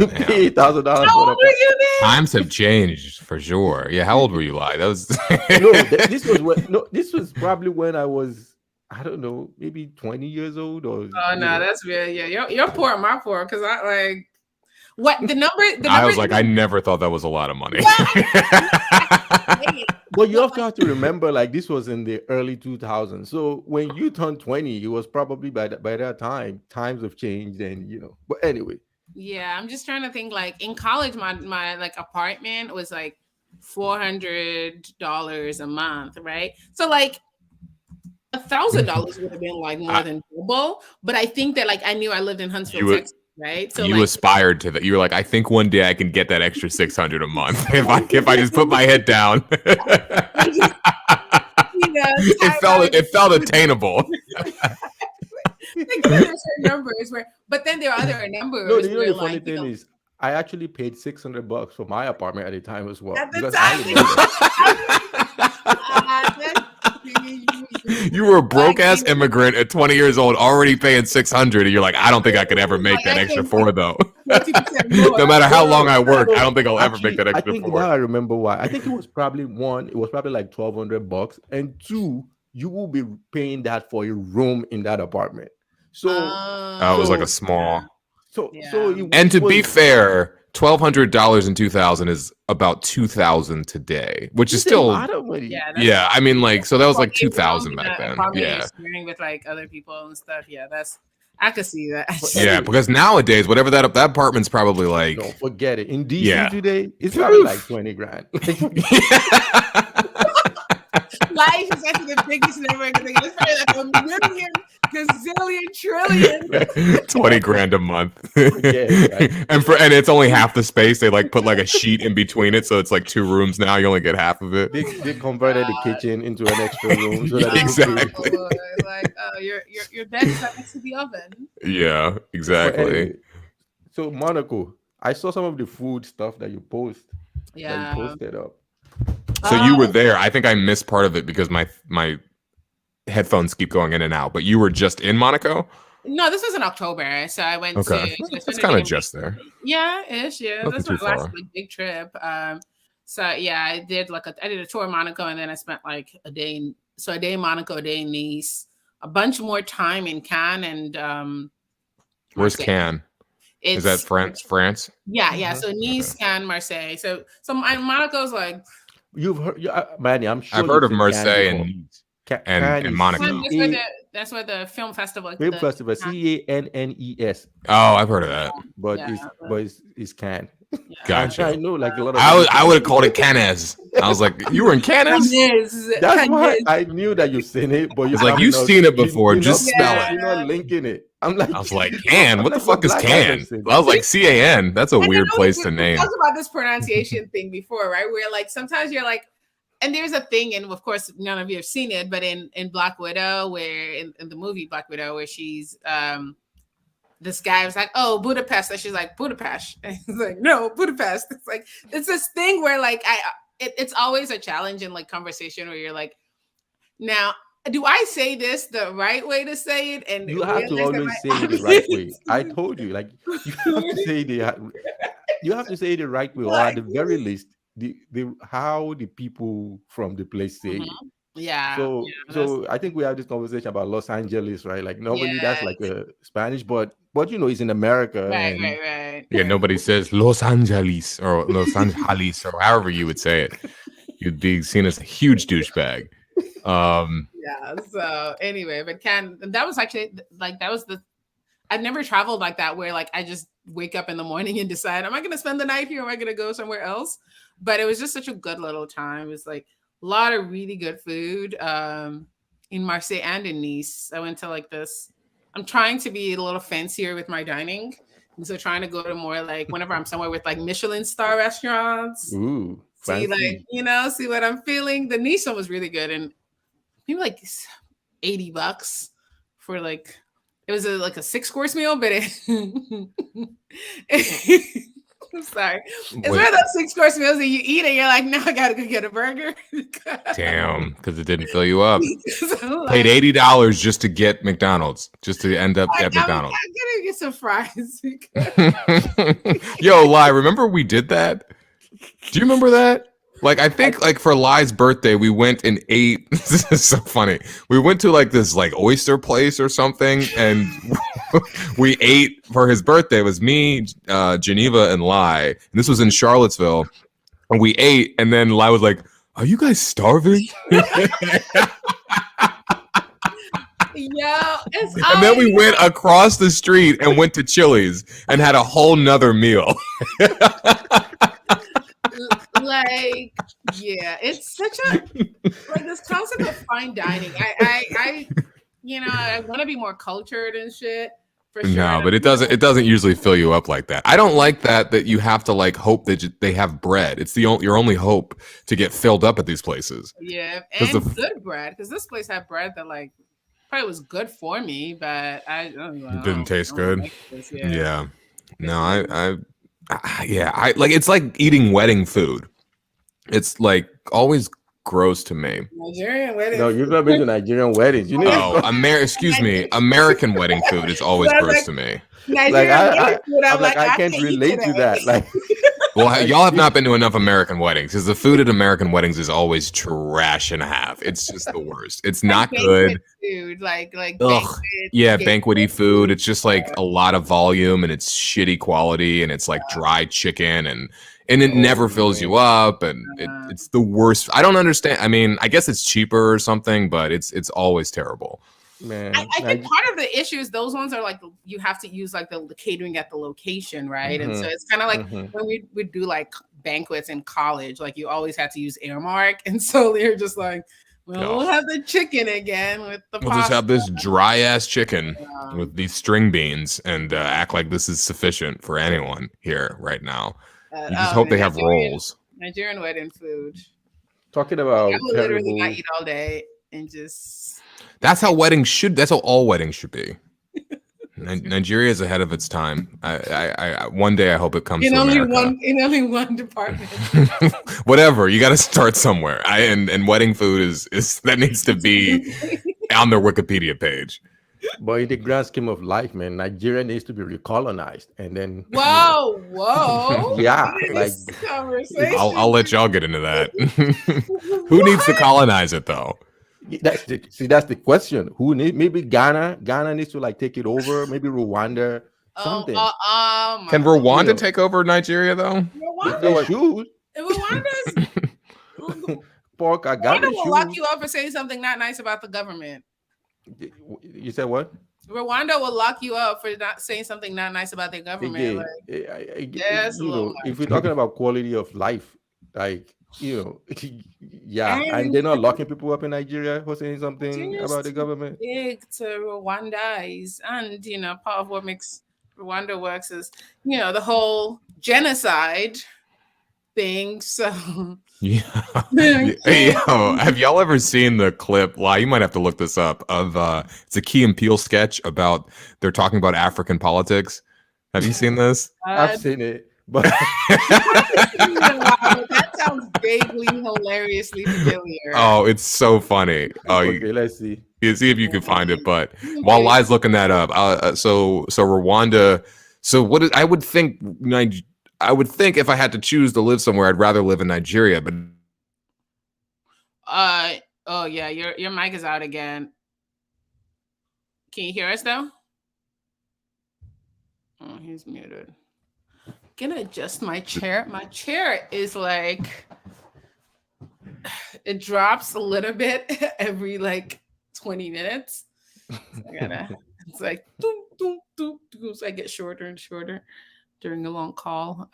pay $8,000 for that? Times have changed for sure. Yeah, how old were you, Lai? That was this was probably when I was, I don't know, maybe 20 years old or. Oh no, that's real. Yeah, you're poor, my poor, because I like. What the number? I was like, I never thought that was a lot of money. But you also have to remember, like, this was in the early 2000s. So when you turned 20, it was probably by that time, times have changed, and you know. But anyway. Yeah, I'm just trying to think. Like in college, my like apartment was like $400 a month, right? So like $1,000 would have been like more than double. But I think that like I knew I lived in Huntsville, Texas. Right, so you aspired to that. You were like, I think one day I can get that extra $600 a month if I just put my head down. It felt attainable. But then there are other numbers. No, you know the funny thing is, I actually paid $600 for my apartment at the time as well. At the time. You were a broke ass immigrant at 20 years old, already paying $600, and you're like, I don't think I could ever make that extra $4 though. No matter how long I work, I don't think I'll ever make that extra $4. I think now I remember why. I think it was probably like $1,200, and 2, you will be paying that for a room in that apartment. So it was like a small. And to be fair, $1,200 in 2000 is about 2,000 today, which is still a lot of money. Yeah, I mean, like, so that was like 2,000 back then. Yeah, sharing with like other people and stuff. Yeah, I could see that. Yeah, because nowadays, whatever that apartment's probably like. Don't forget it. In DC today, it's probably like $20,000. Life is actually the biggest number. It's probably like $1 million, gazillion, trillion. $20,000 a month. Right. and it's only half the space. They like put like a sheet in between it, so it's like 2 rooms now. You only get half of it. They converted the kitchen into an extra room. So that exactly. Like, your bed is right next to the oven. Yeah, exactly. Anyway, so Monaco, I saw some of the food stuff that you post. Yeah. That you posted up. So you were there. I think I missed part of it because my headphones keep going in and out. But you were just in Monaco? No, this was in October. So I went to. That's kind of just there. Yeah, ish. Yeah, that's my last big trip. So yeah, I did a tour in Monaco, and then I spent like a day in Monaco, a day in Nice, a bunch more time in Cannes and. Where's Cannes? Is that France? Yeah, yeah. So Nice, Cannes, Marseille. So Monaco's like. You've heard, Manny, I'm sure. I've heard of Marseille and Monaco. That's where the film festival. Film festival, CANNES. Oh, I've heard of that. But it's Cannes. Yeah. Gotcha. I know, like a lot of. I would have called it Cannes. I was like, you were in Cannes? That's why I knew that you've seen it, but you're like, you've seen it before. Just spell it. You're not linking it. I was like, Cannes? What the fuck is Cannes? I was like, CAN. That's a weird place to name. We talked about this pronunciation thing before, right? Where like sometimes you're like, and there's a thing, and of course none of you have seen it, but in Black Widow, where in the movie Black Widow, where she's this guy was like, oh, Budapest, and she's like, Budapest, and he's like, no, Budapest. It's like it's this thing where like it's always a challenge in like conversation where you're like, now, do I say this the right way to say it? And You have to always say it the right way. I told you, like you have to say the right way, or at the very least, the how the people from the place say it. Yeah. So I think we have this conversation about Los Angeles, right? Like normally that's like a Spanish, but it's in America. Right. Yeah, nobody says Los Angeles or Los Angeles or however you would say it. You'd be seen as a huge douchebag. Yeah. So anyway, but that was actually like I've never traveled like that where like I just wake up in the morning and decide, am I going to spend the night here? Or am I going to go somewhere else? But it was just such a good little time. It was like a lot of really good food in Marseille and in Nice. I went to like this. I'm trying to be a little fancier with my dining. And so trying to go to more like whenever I'm somewhere with like Michelin star restaurants. Ooh, see fancy. like, see what I'm feeling. The Nice one was really good. And maybe like $80 for like, it was like a 6-course meal, but I'm sorry. It's one of those 6-course meals that you eat and you're like, now I gotta go get a burger. Damn, because it didn't fill you up. Like, paid $80 just to get McDonald's, just to end up at McDonald's. I'm gonna get some fries. Yo, Lai, remember we did that? Do you remember that? Like, I think like for Lai's birthday, we went and ate. This is so funny. We went to like this like oyster place or something, and we ate for his birthday. It was me, Geneva, and Lai. And this was in Charlottesville. And we ate, and then Lai was like, "Are you guys starving?" And then we went across the street and went to Chili's and had a whole nother meal. Like, yeah, it's such a like this concept of fine dining. I want to be more cultured and shit. For sure. No, but it doesn't usually fill you up like that. I don't like that you have to like hope that they have bread. It's your only hope to get filled up at these places. Yeah, and good bread, because this place had bread that like probably was good for me, but it didn't taste good. Like this, yeah. No, I like it's like eating wedding food. It's like always gross to me. Nigerian wedding. No, you've never been to Nigerian weddings. You know. Excuse me. American wedding food is always gross to me. Like I can't relate to that. Like, well, y'all have not been to enough American weddings because the food at American weddings is always trash and a half. It's just the worst. It's not good. Food, like banquety food. It's just like a lot of volume and it's shitty quality and it's like dry chicken and it never fills you up and it's the worst. I don't understand. I mean, I guess it's cheaper or something, but it's always terrible. Man, I think part of the issue is those ones are like you have to use like the catering at the location, right? And so it's kind of like when we would do like banquets in college, like you always had to use Airmark, and so they're just like, we'll have the chicken again with the. We'll just have this dry ass chicken with these string beans and act like this is sufficient for anyone here right now. You just hope they have rolls. Nigerian wedding food. Talking about I would literally not eat all day and just. That's how weddings should. That's how all weddings should be. Nigeria is ahead of its time. I one day I hope it comes in to only America. in only one department. Whatever, you got to start somewhere. And wedding food is that needs to be on their Wikipedia page. But in the grand scheme of life, man, Nigeria needs to be recolonized, and then. Whoa! Yeah, like. I'll let y'all get into that. Who needs to colonize it though? That's the question. Maybe Ghana needs to like take it over. Maybe Rwanda, something. Can Rwanda take over Nigeria though? They should. Rwanda's Pork, I got Rwanda will lock you up for saying something not nice about the government. You said what? Rwanda will lock you up for not saying something not nice about their government. If we're talking about quality of life, like. And they're not locking people up in Nigeria for saying something about the government. Big to Rwandais, and part of what makes Rwanda works is the whole genocide thing. So Hey, have y'all ever seen the clip? Well, you might have to look this up. Of it's a Key and Peele sketch about they're talking about African politics. Have you seen this? I've seen it. But That sounds vaguely hilariously familiar. Oh, it's so funny. Oh, okay, let's see. you see if you can find it. But while Li's looking that up, so Rwanda. So what is? I would think if I had to choose to live somewhere, I'd rather live in Nigeria. But oh yeah, your mic is out again. Can you hear us though? Oh, he's muted. Gonna adjust my chair. My chair is like, it drops a little bit every like 20 minutes. So it's like doom, doom, doom, doom. So I get shorter and shorter during a long call.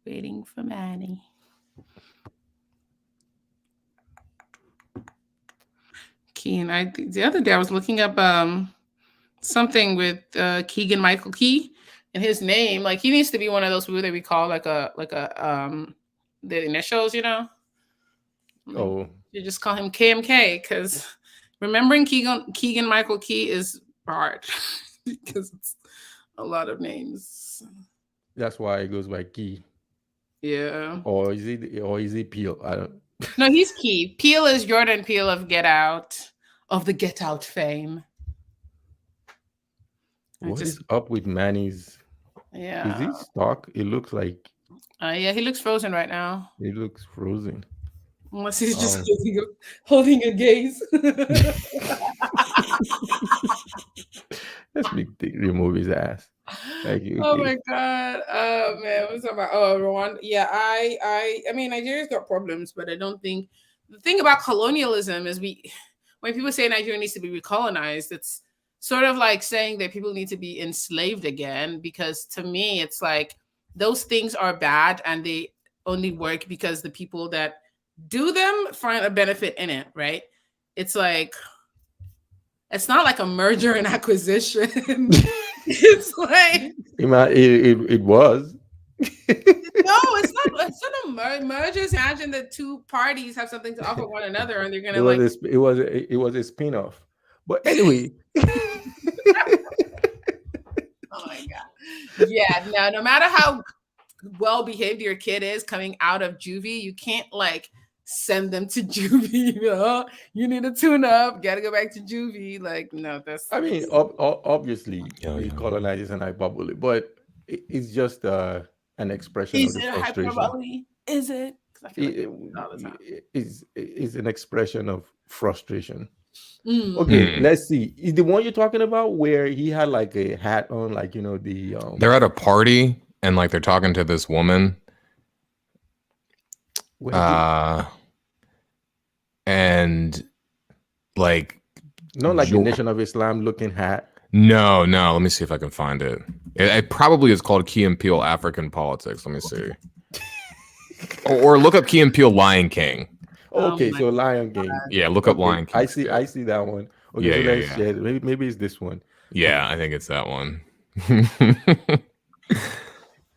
Waiting for Manny. Keen. The other day I was looking up something with Keegan Michael Key, and his name, like, he needs to be one of those people that we call like a the initials, you know. Oh, You just call him KMK, because remembering Keegan Michael Key is hard because it's a lot of names. that's why it goes by Key. Yeah. Or is it Peel? I don't. No, he's Key. Peele is Jordan Peele of Get Out, of the Get Out fame. What is up with Manny's? Yeah. Is he stuck? It looks like. Yeah, he looks frozen right now. It looks frozen. Unless he's just holding a gaze. Let's remove his ass. Thank you. Oh my god. Oh man, what's about? Oh, Rwanda. Yeah, I mean, Nigeria's got problems, but I don't think the thing about colonialism is when people say Nigeria needs to be recolonized, it's sort of like saying that people need to be enslaved again, because to me it's like those things are bad and they only work because the people that do them find a benefit in it, right? It's like, it's not like a merger and acquisition. It's like it was. No, it's not a merger. Imagine the two parties have something to offer one another, and they're gonna it was a spin-off. But anyway. Oh my god. Yeah, no matter how well behaved your kid is coming out of juvie, you can't like send them to juvie. You know, you need to tune up, gotta go back to juvie. Like, no, that's. I mean, obviously, colonizers and hyperbole, but it's just an expression of the frustration. Hyperbole? Is it? I feel like it's an expression of frustration. Okay, let's see. Is the one you're talking about where he had like a hat on, like, you know, the they're at a party and like they're talking to this woman. And like, not like the Nation of Islam looking hat. No. Let me see if I can find it. It probably is called Key and Peele African Politics. Let me see. or look up Key and Peele Lion King. Okay, so Lion King. Yeah, look up Lion King. I see that one. Okay, so let's share it. Maybe it's this one. Yeah, I think it's that one.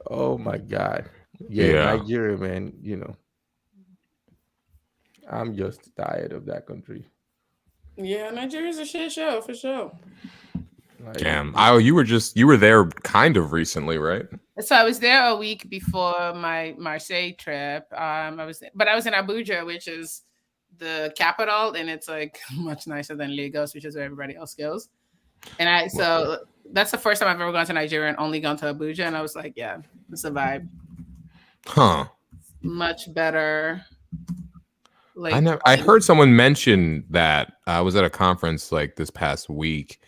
Oh my god. Yeah, Nigeria, man, you know. I'm just tired of that country. Yeah, Nigeria's a shit show for sure. Damn. You were there kind of recently, right? So I was there a week before my Marseille trip. I was in Abuja, which is the capital, and it's like much nicer than Lagos, which is where everybody else goes. And so that's the first time I've ever gone to Nigeria and only gone to Abuja, and I was like, yeah, it's a vibe. Huh. Much better. Like, I heard someone mention that. I was at a conference like this past week,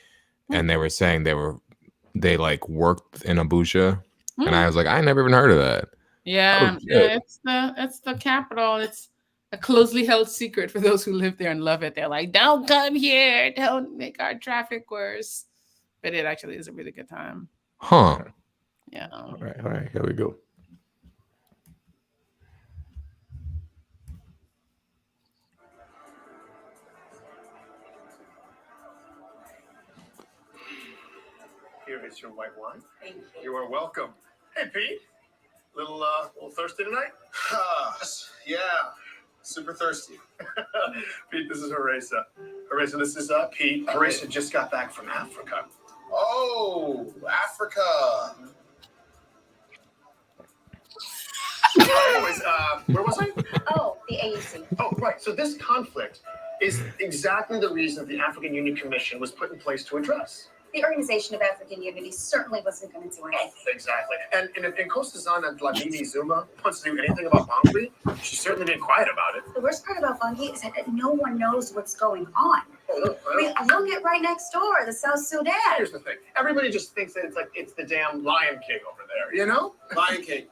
and they were saying they like worked in Abuja, and I was like, I never even heard of that. Yeah, it's the capital. It's a closely held secret for those who live there and love it. They're like, don't come here, don't make our traffic worse. But it actually is a really good time. Huh. Yeah. All right, here we go. Here is your white wine. Thank you. You are welcome. Hey, Pete. Little thirsty tonight? Yeah. Super thirsty. Pete, this is Haresa. Haresa, this is Pete. Haresa just got back from Africa. Oh, Oh, Africa. Anyways, where was I? Oh, the AUC. Oh, right. So this conflict is exactly the reason the African Union Commission was put in place to address. The Organization of African Unity certainly wasn't going to do anything. Exactly. And if Nkosazana Dlamini Zuma wants to do anything about Bangui, she's certainly been quiet about it. The worst part about Bangui is that no one knows what's going on. Oh, I mean, look at right next door, the South Sudan. here's the thing. Everybody just thinks that it's the damn Lion King over there, you know? Lion King.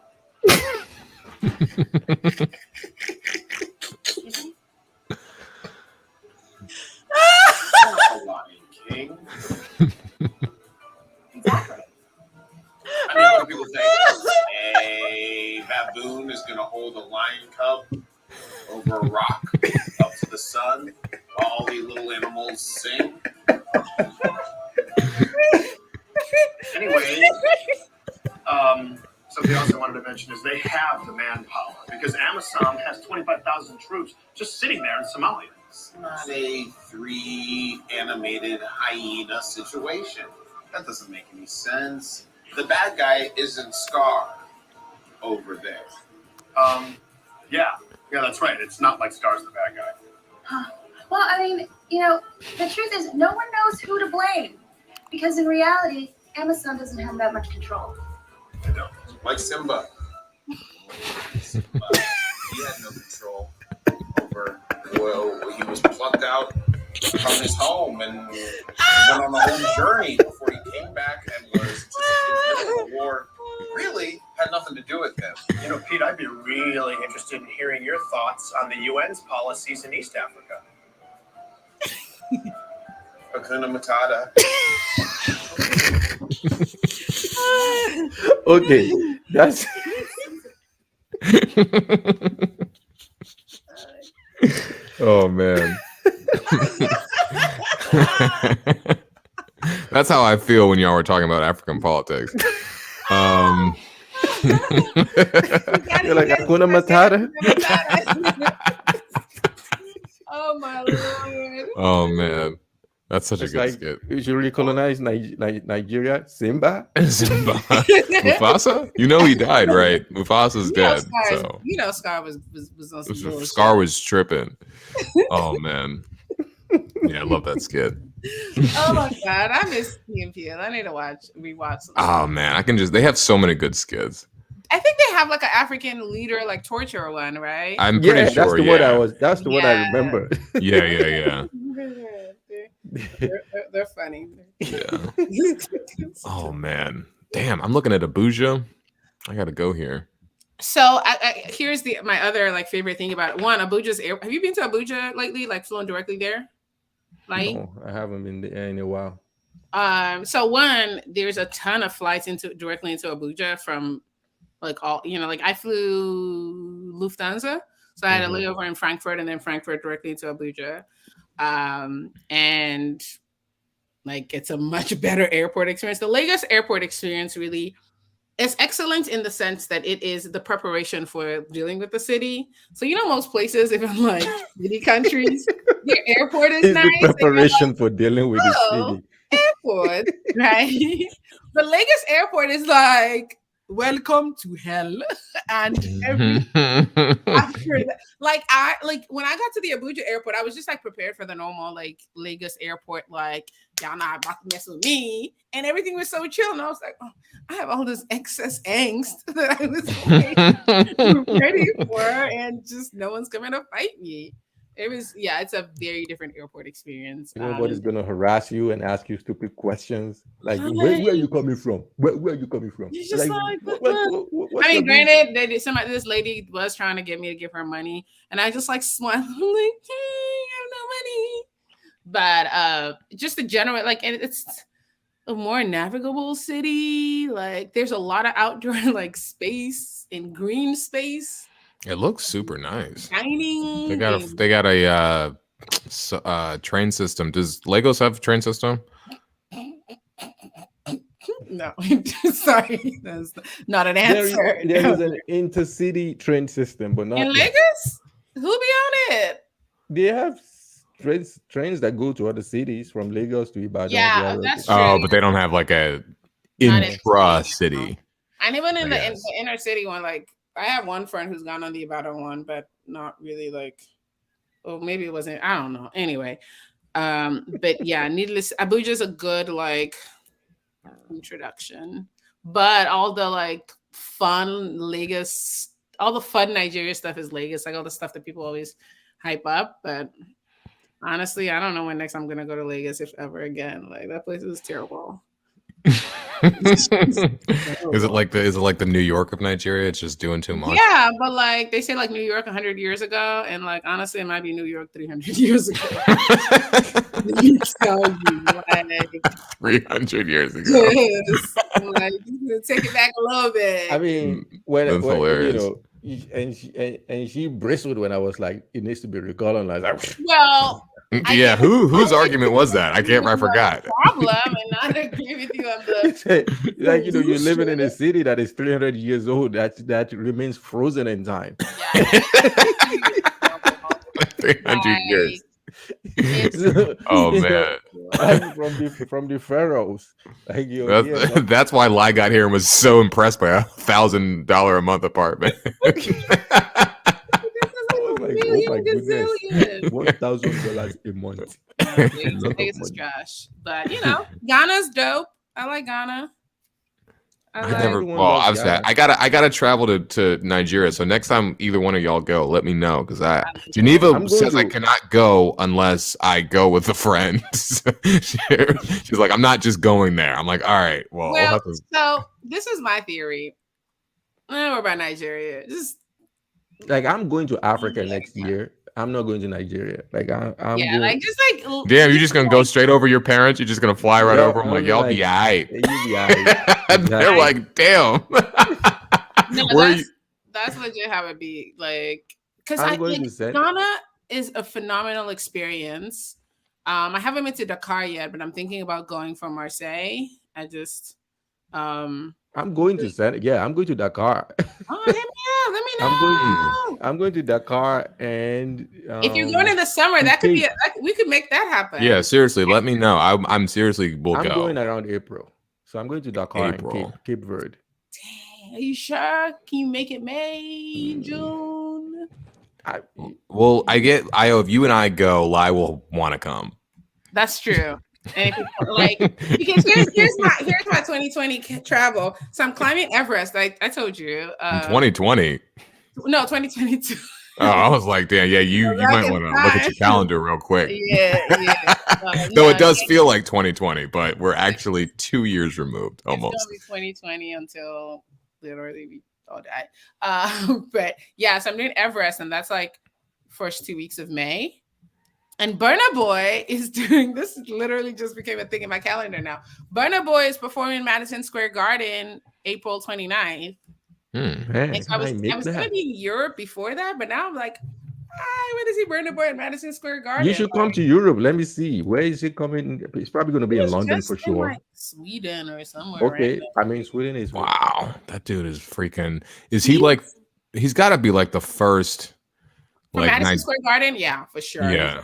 Lion King. Exactly. I mean, when people say, "Hey, baboon is gonna hold a lion cub over a rock up to the sun while all these little animals sing." Anyway, something else I wanted to mention is they have the manpower because Amisom has 25,000 troops just sitting there in Somalia. It's not a 3 animated hyena situation. That doesn't make any sense. The bad guy isn't Scar over there. Yeah, that's right. It's not like Scar's the bad guy. Huh. Well, I mean, the truth is no one knows who to blame because in reality, Amazon doesn't have that much control. They don't. Like Simba. Simba. He had no control over, well, he was plucked out from his home and went on a whole journey before he came back and was just in the middle of the war. Really had nothing to do with him. Pete, I'd be really interested in hearing your thoughts on the UN's policies in East Africa. Hakuna Matata. Okay, that's Oh man. That's how I feel when y'all were talking about African politics. you're like Hakuna Matata. Oh my Lord. Oh man. That's such It's a good like skit. you should recolonize Nigeria. Simba. Simba. Mufasa? You know he died, right? Mufasa's dead. Scar was on some bullshit. Scar was tripping. Oh man. Yeah, I love that skit. Oh my God, I miss PMPL. I need to rewatch some. Oh man, they have so many good skits. I think they have like an African leader, like torture one, right? I'm pretty sure. That's the one I remember. Yeah. They're funny. Yeah. Oh man, damn! I'm looking at Abuja. I gotta go here. So here's my other favorite thing about it. One, Abuja's air. Have you been to Abuja lately? Like flown directly there? No, I haven't been there in a while. So one, there's a ton of flights directly into Abuja from I flew Lufthansa, so I had a layover in Frankfurt and then Frankfurt directly into Abuja. And it's a much better airport experience. The Lagos airport experience really is excellent in the sense that it is the preparation for dealing with the city. So most places, even city countries, your airport is nice. The preparation for dealing with the city. Airport, right? The Lagos airport is like, welcome to hell. And after that, when I got to the Abuja airport, I was just prepared for the normal Lagos airport, y'all not about to mess with me, and everything was so chill. And I was like, oh, I have all this excess angst that I was ready for, and just no one's coming to fight me. It's a very different airport experience. Nobody's gonna harass you and ask you stupid questions where are you coming from? Where are you coming from? You're just granted, this lady was trying to get me to give her money, and I just smiled. I'm like, hey, I have no money. But just the general, it's a more navigable city. There's a lot of outdoor space and green space. It looks super nice. Dining. They got a train system. Does Lagos have a train system? No, sorry, that's not an answer. There is an intercity train system, but not in Lagos. Who be on it? They have trains that go to other cities from Lagos to Ibadan. Yeah, that's true. Oh, but they don't have like a Not in intra-city. And even in I the guess. inner city one, like I have one friend who's gone on the Ibadan one, but not really like. Well, maybe it wasn't. I don't know. Anyway, but yeah, needless. Abuja's a good like introduction, but all the like fun Lagos, all the fun Nigeria stuff is Lagos, like all the stuff that people always hype up. But honestly, I don't know when next I'm gonna go to Lagos, if ever again. Like that place is terrible. Is it like the New York of Nigeria? It's just doing too much. Yeah, but like they say like New York 100 years ago, and like honestly, it might be New York 300 years ago. You tell you, like 300 years ago. yes, like take it back a little bit. I mean, when That's hilarious. and she bristled when I was like, it needs to be recolonized. Like, Well, Yeah, whose argument was that? I forgot. Problem, and I agree with you on the like you're living in a city that is 300 years old that remains frozen in time. yeah. 300 years. It's- Oh man, Like from the pharaohs. Like that's why Lai got here and was so impressed by $1,000 a month apartment. Like, oh my goodness, $1,000 a month. Vegas is trash, but Ghana's dope. I like Ghana. Obviously, I gotta travel to Nigeria. So next time either one of y'all go, let me know because Geneva says I cannot go unless I go with a friend. She's like, I'm not just going there. I'm like, all right, well we'll have to... So this is my theory. What about Nigeria? Just like I'm going to Africa next year. I'm not going to Nigeria. Like I'm yeah, going, damn, you're just gonna go straight over your parents? You're just gonna fly right over them? Like, y'all be aight. You be aight. They're like, damn. No, that's legit how it be. Like, because Ghana is a phenomenal experience. I haven't been to Dakar yet, but I'm thinking about going from Marseille. I'm going to I'm going to Dakar. Oh, hit me up. Let me know. I'm going to Dakar, and if you're going in the summer, that could be we could make that happen. Yeah, seriously, let me know. I'm seriously will I'm go. going around April, so I'm going to Dakar and Cape Verde. Dang, are you sure? Can you make it May, June? If you and I go, Lai will want to come. That's true. And because here's my 2020 travel. So I'm climbing Everest. I told you. 2020. No, 2022. Oh, I was like, damn, yeah, you might want to look at your calendar real quick. Yeah. Though it does feel like 2020, but we're actually 2 years removed almost. It's gonna be 2020 until literally we all die. But yeah, so I'm doing Everest, and that's like first 2 weeks of May. And Burna Boy is doing this. Literally just became a thing in my calendar now. Burna Boy is performing in Madison Square Garden April 29th. And so I was going to be in Europe before that, but now I'm like, I want to see Burna Boy in Madison Square Garden. You should come to Europe. Let me see. Where is he coming? It's probably going to be in London for sure. Like Sweden or somewhere. Okay, I mean Sweden is wow. That dude is freaking. Is he like? He's got to be like the first. Like Madison Square Garden, yeah, for sure. Yeah.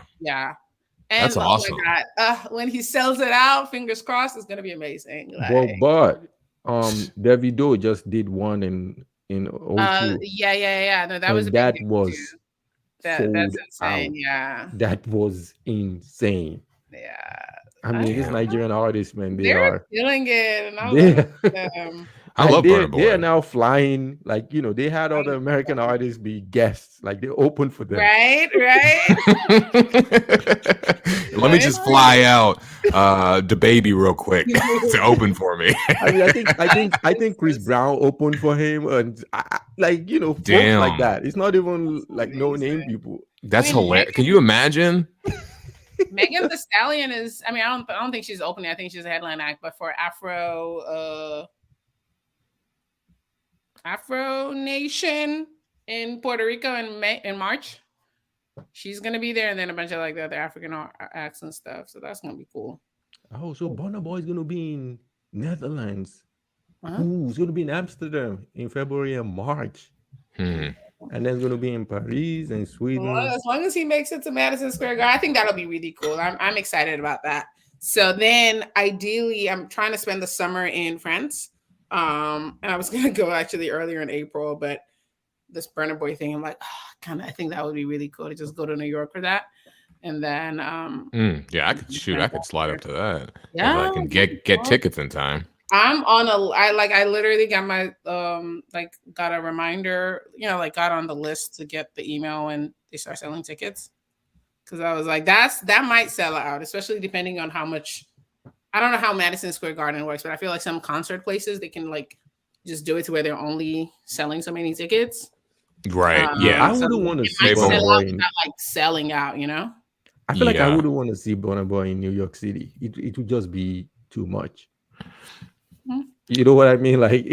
And that's awesome. Oh my God. When he sells it out, fingers crossed, it's gonna be amazing. But Davido just did one in O2. Yeah. No, that was a that big was that's insane. Out. Yeah, that was insane. Yeah, I mean, these Nigerian artists, man, they're killing it, and I love Burna Boy. They are now flying, like they had all the American artists be guests, like they opened for them. Right. Let me just fly out, the baby real quick to open for me. I mean, I think Chris Brown opened for him, and folks like that. It's not even like no name people. That's hilarious. Can you imagine? Megan Thee Stallion is. I mean, I don't think she's opening. I think she's a headline act, but for Afro Nation in Puerto Rico in March, she's gonna be there, and then a bunch of like the other African acts and stuff. So that's gonna be cool. Oh, so Burna Boy is gonna be in Netherlands. Ooh, it's gonna be in Amsterdam in February and March. And then it's going to be in Paris and Sweden. Well, as long as he makes it to Madison Square Garden, I think that'll be really cool. I'm excited about that. So then ideally I'm trying to spend the summer in France. And I was going to go actually earlier in April, but this Burna Boy thing, I'm like, I think that would be really cool to just go to New York for that. And then yeah, I could slide up to that. Yeah, if I can get tickets in time. I'm on I literally got my got a reminder, got on the list to get the email when they start selling tickets. Cause I was like, that might sell out, especially depending on how much. I don't know how Madison Square Garden works, but I feel like some concert places, they can just do it to where they're only selling so many tickets. Right. Yeah. I wouldn't want to see Burna Boy selling out, I feel like I wouldn't want to see Burna Boy in New York City. It would just be too much. Mm-hmm. You know what I mean? Like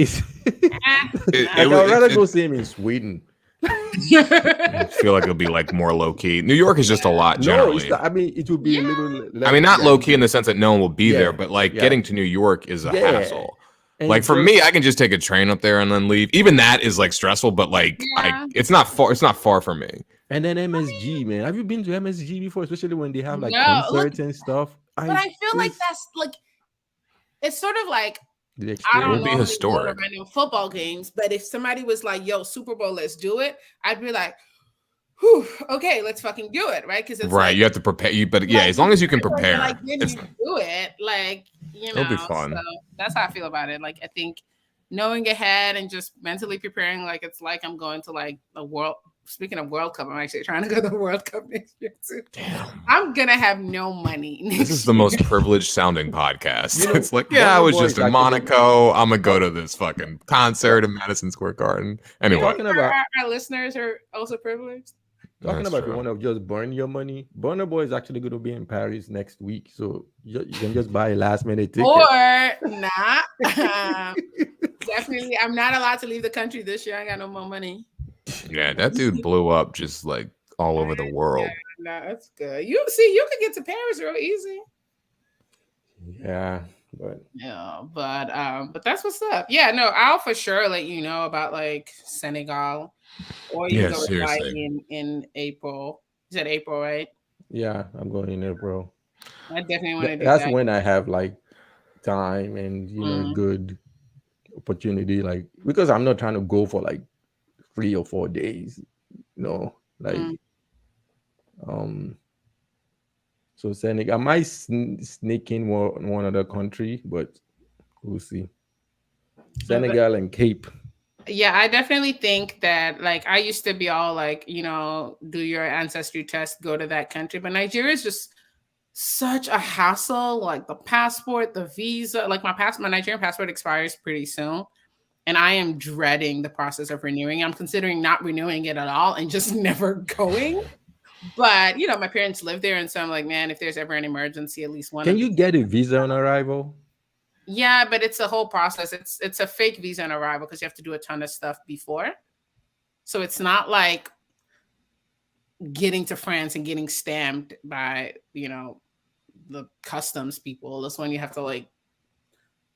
I'd rather go see him in Sweden. I feel like it'll be more low key. New York is just a lot generally. No, it would be a little. Not low key in the sense that no one will be there, but getting to New York is a hassle. And for me, I can just take a train up there and then leave. Even that is stressful, but it's not far. It's not far from me. And then MSG, man. Have you been to MSG before? Especially when they have concerts and stuff. But I feel like that's it's sort of like, I don't know, historic football games. But if somebody was like, "Yo, Super Bowl, let's do it," I'd be like, "Whew, okay, let's fucking do it," right? Because it's right. You have to prepare. But as long as you can prepare, then you do it. It'll be fun. So that's how I feel about it. I think knowing ahead and just mentally preparing, it's like I'm going to a world. Speaking of World Cup, I'm actually trying to go to the World Cup next year too. Damn. I'm gonna have no money. This is the most privileged sounding podcast. It's I was just in Monaco. I'm gonna go to this fucking concert in Madison Square Garden. Anyway, talking about our listeners are also privileged. Talking about if you want to just burn your money, Burna Boy is actually going to be in Paris next week, so you can just buy a last minute ticket. Or not. Definitely, I'm not allowed to leave the country this year. I got no more money. Yeah, that dude blew up just all over the world. No, that's good. You could get to Paris real easy. Yeah, but that's what's up. Yeah, no, I'll for sure let you know about Senegal, or you go in April. You said April, right? Yeah, I'm going in April. I definitely want to do that. That's that. when I have time and good opportunity, because I'm not trying to go for 3 or 4 days, so Senegal, I might sneak in one other country, but we'll see. Senegal and Cape. Yeah, I definitely think that I used to be all do your ancestry test, go to that country, but Nigeria is just such a hassle. The passport, the visa, my Nigerian passport expires pretty soon. And I am dreading the process of renewing. I'm considering not renewing it at all and just never going. But, my parents live there. And so I'm like, man, if there's ever an emergency, at least one. Can you get a visa on arrival? Yeah, but it's a whole process. It's a fake visa on arrival because you have to do a ton of stuff before. So it's not like getting to France and getting stamped by, the customs people. This one you have to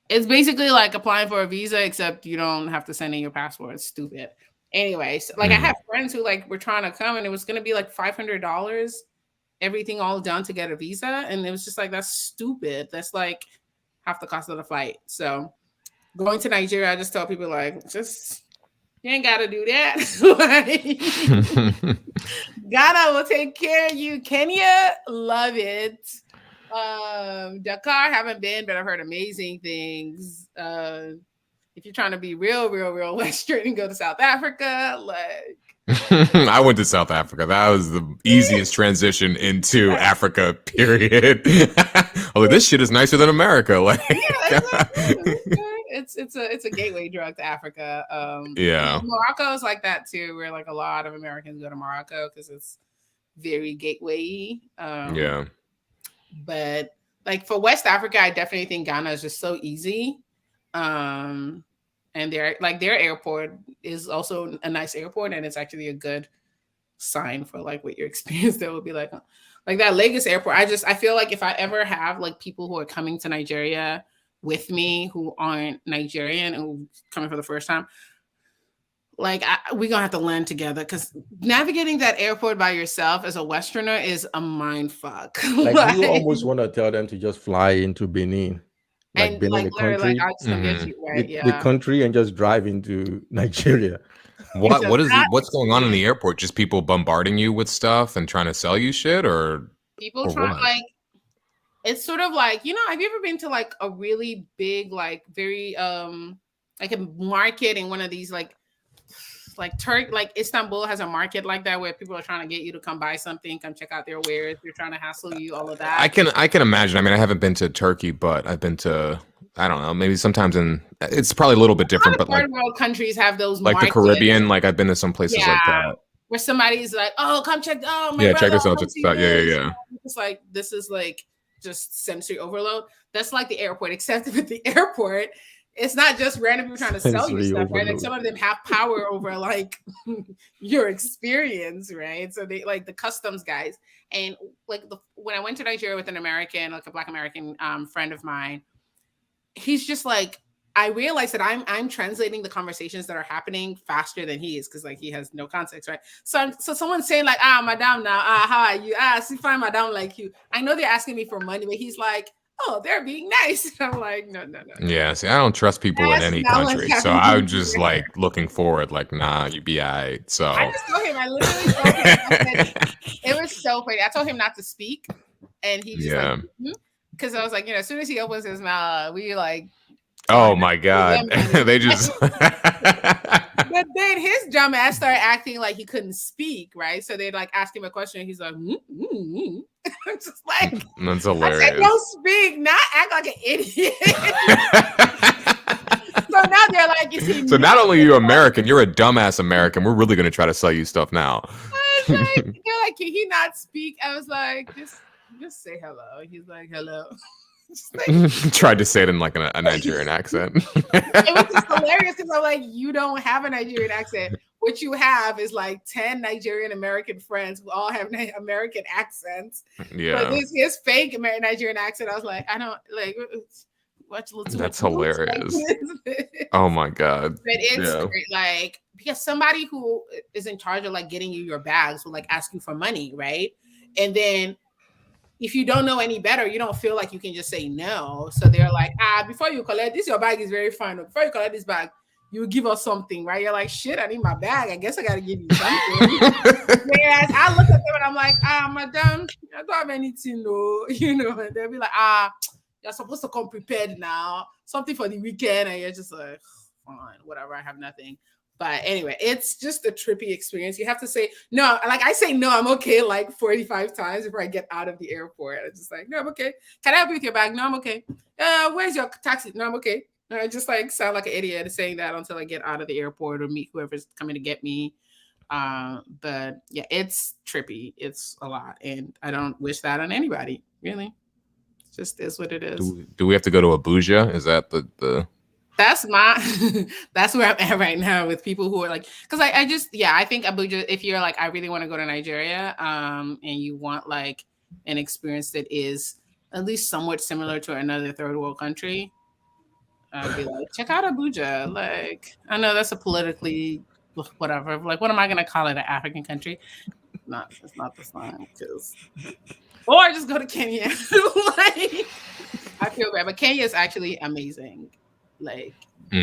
it's basically like applying for a visa, except you don't have to send in your passport. It's stupid. Anyways, I have friends who were trying to come, and it was going to be $500, everything all done to get a visa. And it was just that's stupid. That's half the cost of the flight. So going to Nigeria, I just tell people just, you ain't got to do that. Ghana will take care of you. Kenya, love it. Dakar, haven't been, but I've heard amazing things. If you're trying to be real Western and go to South Africa, I went to South Africa. That was the easiest transition into Africa, period. This shit is nicer than America. It's a gateway drug to Africa. Morocco is like that too, where a lot of Americans go to Morocco because it's very gateway-y. But for West Africa, I definitely think Ghana is just so easy. And their airport is also a nice airport, and it's actually a good sign for what your experience there will be like that Lagos airport. I feel if I ever have people who are coming to Nigeria with me who aren't Nigerian and who coming for the first time, Like we're gonna have to learn together because navigating that airport by yourself as a Westerner is a mind fuck. Like you almost want to tell them to just fly into Benin, like and Benin, like the literally, like country, I'll just come get you, right? the country, and just drive into Nigeria. What's going on in the airport? Just people bombarding you with stuff and trying to sell you shit, or people trying like. It's sort of like, you know, have you ever been to like a really big, like very like a market in one of these like like Istanbul has a market like that where people are trying to get you to come buy something, come check out their wares, they're trying to hassle you, all of that. I can imagine. I mean, I haven't been to Turkey, but I've been to, I don't know, maybe sometimes it's probably a little bit different, but like third world countries have those like markets. the Caribbean, like I've been to some places like that. Where somebody's like, oh, come check, oh my check this out. Yeah. It's like, this is like just sensory overload. That's like the airport, except with the airport, it's not just random people trying to sell you stuff, right? Like some of them have power over like your experience, right? So they like the customs guys. And like when I went to Nigeria with an American, like a Black American friend of mine, he's just like, I realized that I'm translating the conversations that are happening faster than he is because like he has no context, right? So someone's saying like, madam now, how are you? See, fine, madam, like you. I know they're asking me for money, but he's like, oh, they're being nice. And I'm like, no. Yeah, see, I don't trust people in any country, so I'm just like looking forward, like, nah, you be alright. So I just told him, I literally told him, I said, it was so funny. I told him not to speak, and he just like, because I was like, you know, as soon as he opens his mouth, we like. Oh my God. They just But then his dumb ass started acting like he couldn't speak, right? So they'd like ask him a question and he's like, I'm just like, that's hilarious. I said, don't speak, not act like an idiot. So now they're like, you see, so not only are you American, you're a dumbass American. We're really gonna try to sell you stuff now. They're like, can he not speak? I was like, just say hello. He's like, hello. Tried to say it in like a Nigerian accent. It was just hilarious because I'm like, you don't have a Nigerian accent. What you have is like 10 Nigerian American friends who all have American accents. Yeah. But his fake Nigerian accent, I was like, I don't like watch a little too That's much hilarious. Oh my God. But it's great, like because somebody who is in charge of like getting you your bags will like ask you for money, right? And then if you don't know any better, you don't feel like you can just say no. So they're like, before you collect this, your bag is very fine. Before you collect this bag, you give us something, right? You're like, shit, I need my bag. I guess I got to give you something. Whereas I look at them and I'm like, madam, I don't have anything, no. You know, and they'll be like, you're supposed to come prepared now. Something for the weekend. And you're just like, fine, whatever, I have nothing. But anyway, it's just a trippy experience. You have to say, no, like I say, no, I'm okay, like 45 times before I get out of the airport. I'm just like, no, I'm okay. Can I help you with your bag? No, I'm okay. Where's your taxi? No, I'm okay. And I just like sound like an idiot saying that until I get out of the airport or meet whoever's coming to get me. But yeah, it's trippy. It's a lot. And I don't wish that on anybody, really. It just is what it is. Do we have to go to Abuja? Is that the... That's where I'm at right now with people who are like, because I think Abuja, if you're like, I really want to go to Nigeria, and you want like an experience that is at least somewhat similar to another third world country, I'd be like, check out Abuja. Like, I know that's a politically whatever. Like, what am I gonna call it? An African country? It's not the same. Or just go to Kenya. Like, I feel bad, but Kenya is actually amazing. Like, all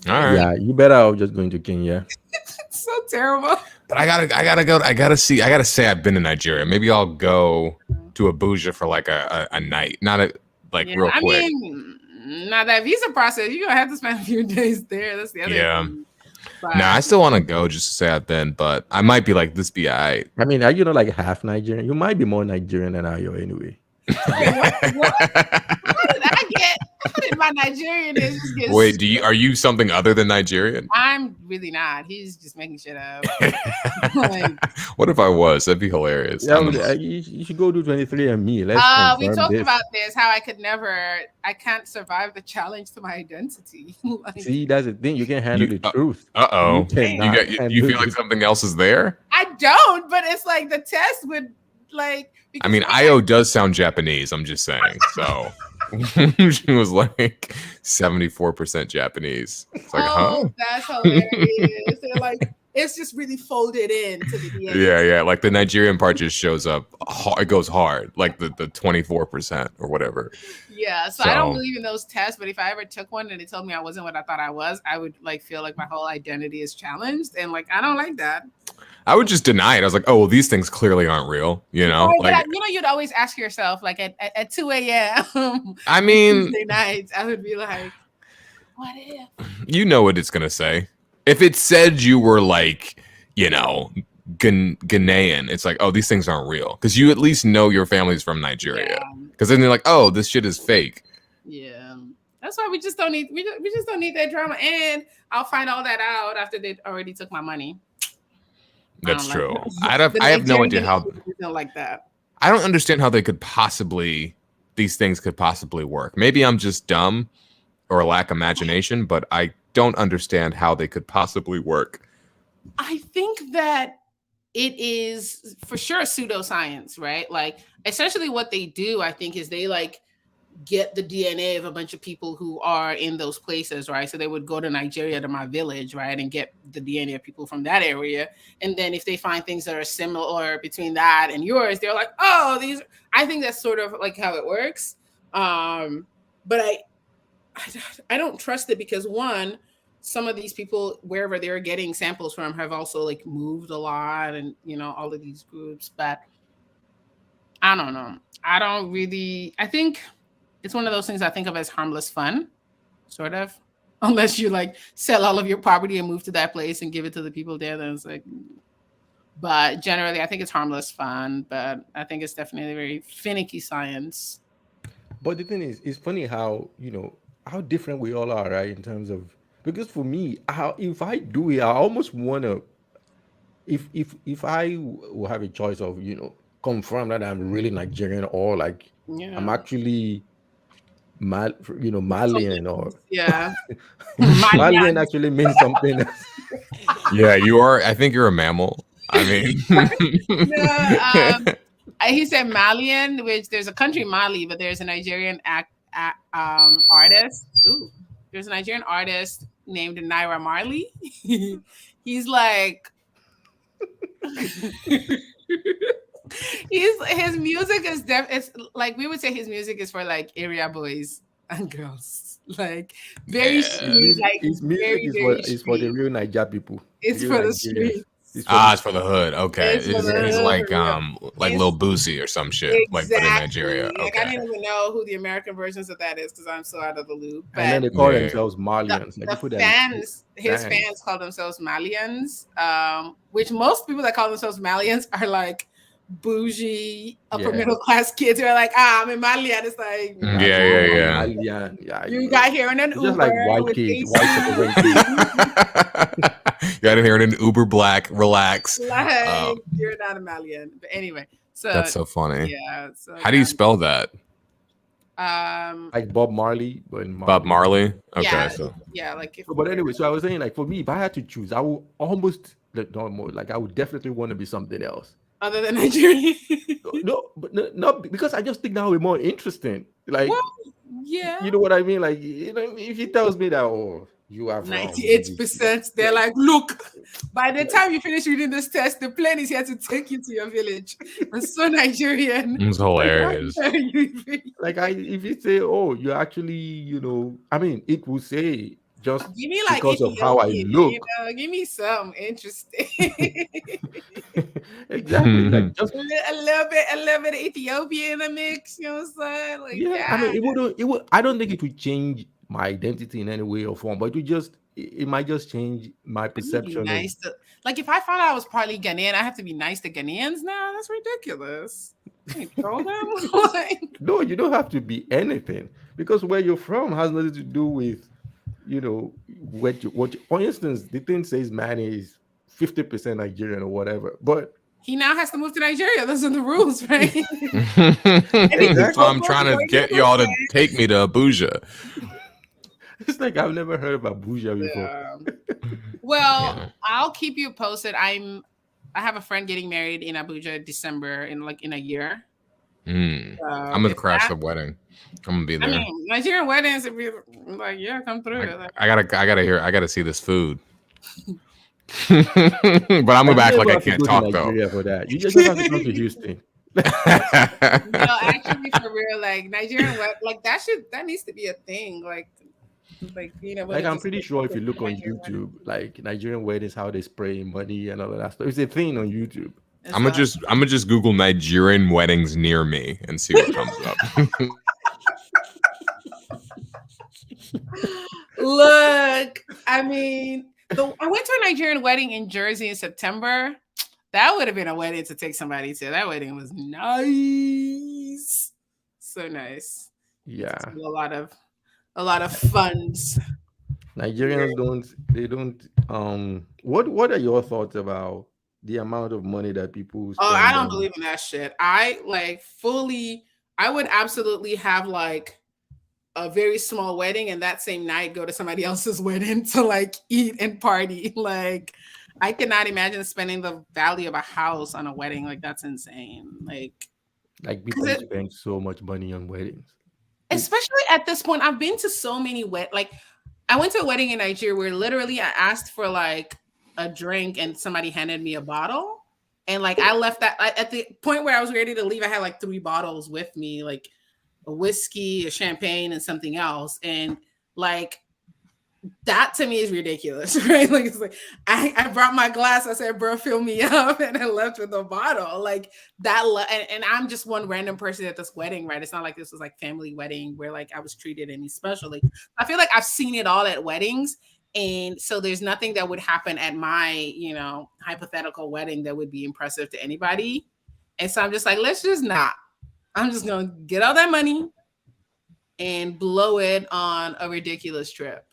right. Yeah, you better off just going to Kenya. It's so terrible. But I gotta say I've been to Nigeria. Maybe I'll go to Abuja for like a night, not real quick. I mean, now that visa process, you're gonna have to spend a few days there. That's the other thing. But, I still want to go just to say I've been, but I might be like, this be alright. I mean, are you not like half Nigerian? You might be more Nigerian than I am anyway. What did I get? How did my Nigerian is just get Wait, are you something other than Nigerian? I'm really not. He's just making shit up. What if I was? That'd be hilarious. Yeah, you should go do 23andMe. We talked about this, how I can't survive the challenge to my identity. See, that's the thing. You can't handle the truth. Uh-oh. You feel like something else is there? I don't, but it's like the test would like... I mean, Io does sound Japanese. I'm just saying. So She was like 74% Japanese. It's like, huh? That's hilarious. They're like, it's just really folded in to the DNA. Yeah. Like the Nigerian part just shows up. It goes hard, like the 24% or whatever. Yeah. So I don't believe in those tests, but if I ever took one and they told me I wasn't what I thought I was, I would like feel like my whole identity is challenged, and like I don't like that. I would just deny it. I was like, oh, well, these things clearly aren't real, you know? Like, you'd always ask yourself, like at 2 a.m. I mean, Tuesday nights, I would be like, what if? You know what it's going to say. If it said you were like, you know, Ghanaian, it's like, oh, these things aren't real. Because you at least know your family's from Nigeria. Because then they're like, oh, this shit is fake. Yeah. That's why we just don't need that drama. And I'll find all that out after they already took my money. That's true. I have no idea how. Like that. I don't understand how these things could possibly work. Maybe I'm just dumb or lack imagination, but I don't understand how they could possibly work. I think that it is for sure pseudoscience, right? Like essentially what they do, I think, is they like get the DNA of a bunch of people who are in those places, right? So they would go to Nigeria, to my village, right, and get the DNA of people from that area. And then if they find things that are similar between that and yours, they're like, oh, I think that's sort of like how it works. But I don't trust it because one, some of these people, wherever they're getting samples from, have also like moved a lot, and you know, all of these groups. But I don't know. I think it's one of those things I think of as harmless fun, sort of. Unless you like sell all of your property and move to that place and give it to the people there, then it's like. But generally, I think it's harmless fun. But I think it's definitely very finicky science. But the thing is, it's funny how, you know, how different we all are, right? In terms of, because for me, if I do it, I almost want to, if I will have a choice of, you know, confirm that I'm really Nigerian or like I'm actually, Malian or Malian actually means something else. Yeah, you are. I think you're a mammal. I mean, he said Malian, which there's a country Mali, but there's a Nigerian artist. Ooh, there's a Nigerian artist named Naira Marley. He's like, his music is it's like we would say his music is for like area boys and girls, like very street, like his music is for the real Niger people. It's for the street. It's for the hood. Okay, it's like Lil Boosie or some shit, exactly. like but in Nigeria. Okay. Like, I didn't even know who the American versions of that is because I'm so out of the loop. But and then they call themselves Malians. His fans call themselves Malians, which most people that call themselves Malians are like bougie upper middle class kids who are like, I'm in Malian. It's like, yeah. You got here in an Uber, just like white kids, white You got in here in an Uber black, relax. Like, you're not a Malian. But anyway, so that's so funny. Yeah. So how do you spell that? Like Bob Marley, but Bob Marley. Okay, but anyway, so I was saying, like, for me, if I had to choose, I would almost I would definitely want to be something else other than Nigerian. not because I just think that would be more interesting. Like, you know what I mean? Like, you know, if he tells me that, you have 98%, they're like, look, by the time you finish reading this test, the plane is here to take you to your village. It's so Nigerian. It's hilarious. If you say, you actually, you know, I mean, it will say just give me like because of how I look. You know, give me some interesting. Exactly. Like just a little bit of Ethiopian in the mix, you know what I'm saying? Like, I mean, it would I don't think it would change my identity in any way or form, but it might just change my perception. Like if I found out I was partly Ghanaian, I have to be nice to Ghanaians now. That's ridiculous. No, you don't have to be anything because where you're from has nothing to do with, you know, what. For instance, the thing says man is 50% Nigerian or whatever, but he now has to move to Nigeria. Those are the rules, right? Exactly. So I'm trying to get y'all to take me to Abuja. It's like I've never heard about Abuja before. Well, I'll keep you posted. I have a friend getting married in Abuja December in a year. I'm So gonna crash the wedding. I'm gonna be there. I mean, Nigerian weddings would be like, yeah, come through. I gotta see this food. But I'm gonna act like I can't talk though. For that. You just have to come to Houston. Actually, for real, like Nigerian like that needs to be a thing. Like like I'm pretty sure if you look on YouTube, like Nigerian weddings, how they spray money and all of that stuff, it's a thing on YouTube. I'm gonna just Google Nigerian weddings near me and see what comes up. Look, I mean, I went to a Nigerian wedding in Jersey in September. That would have been a wedding to take somebody to. That wedding was nice, so nice. Yeah, a lot of funds. Nigerians don't. What are your thoughts about the amount of money that people spend? I don't believe in that shit. I would absolutely have like a very small wedding and that same night go to somebody else's wedding to like eat and party. Like I cannot imagine spending the value of a house on a wedding. Like that's insane. Like people spend so much money on weddings. Especially at this point, I've been to so many I went to a wedding in Nigeria where literally I asked for like a drink and somebody handed me a bottle. And like I left that at the point where I was ready to leave, I had like 3 bottles with me, like a whiskey, a champagne, and something else. And like that to me is ridiculous, right? Like it's like I brought my glass. I said, "Bro, fill me up," and I left with a bottle. Like that, and I'm just one random person at this wedding, right? It's not like this was like family wedding where like I was treated any specially. I feel like I've seen it all at weddings, and so there's nothing that would happen at my hypothetical wedding that would be impressive to anybody. And so I'm just like, let's just not. I'm just gonna get all that money and blow it on a ridiculous trip.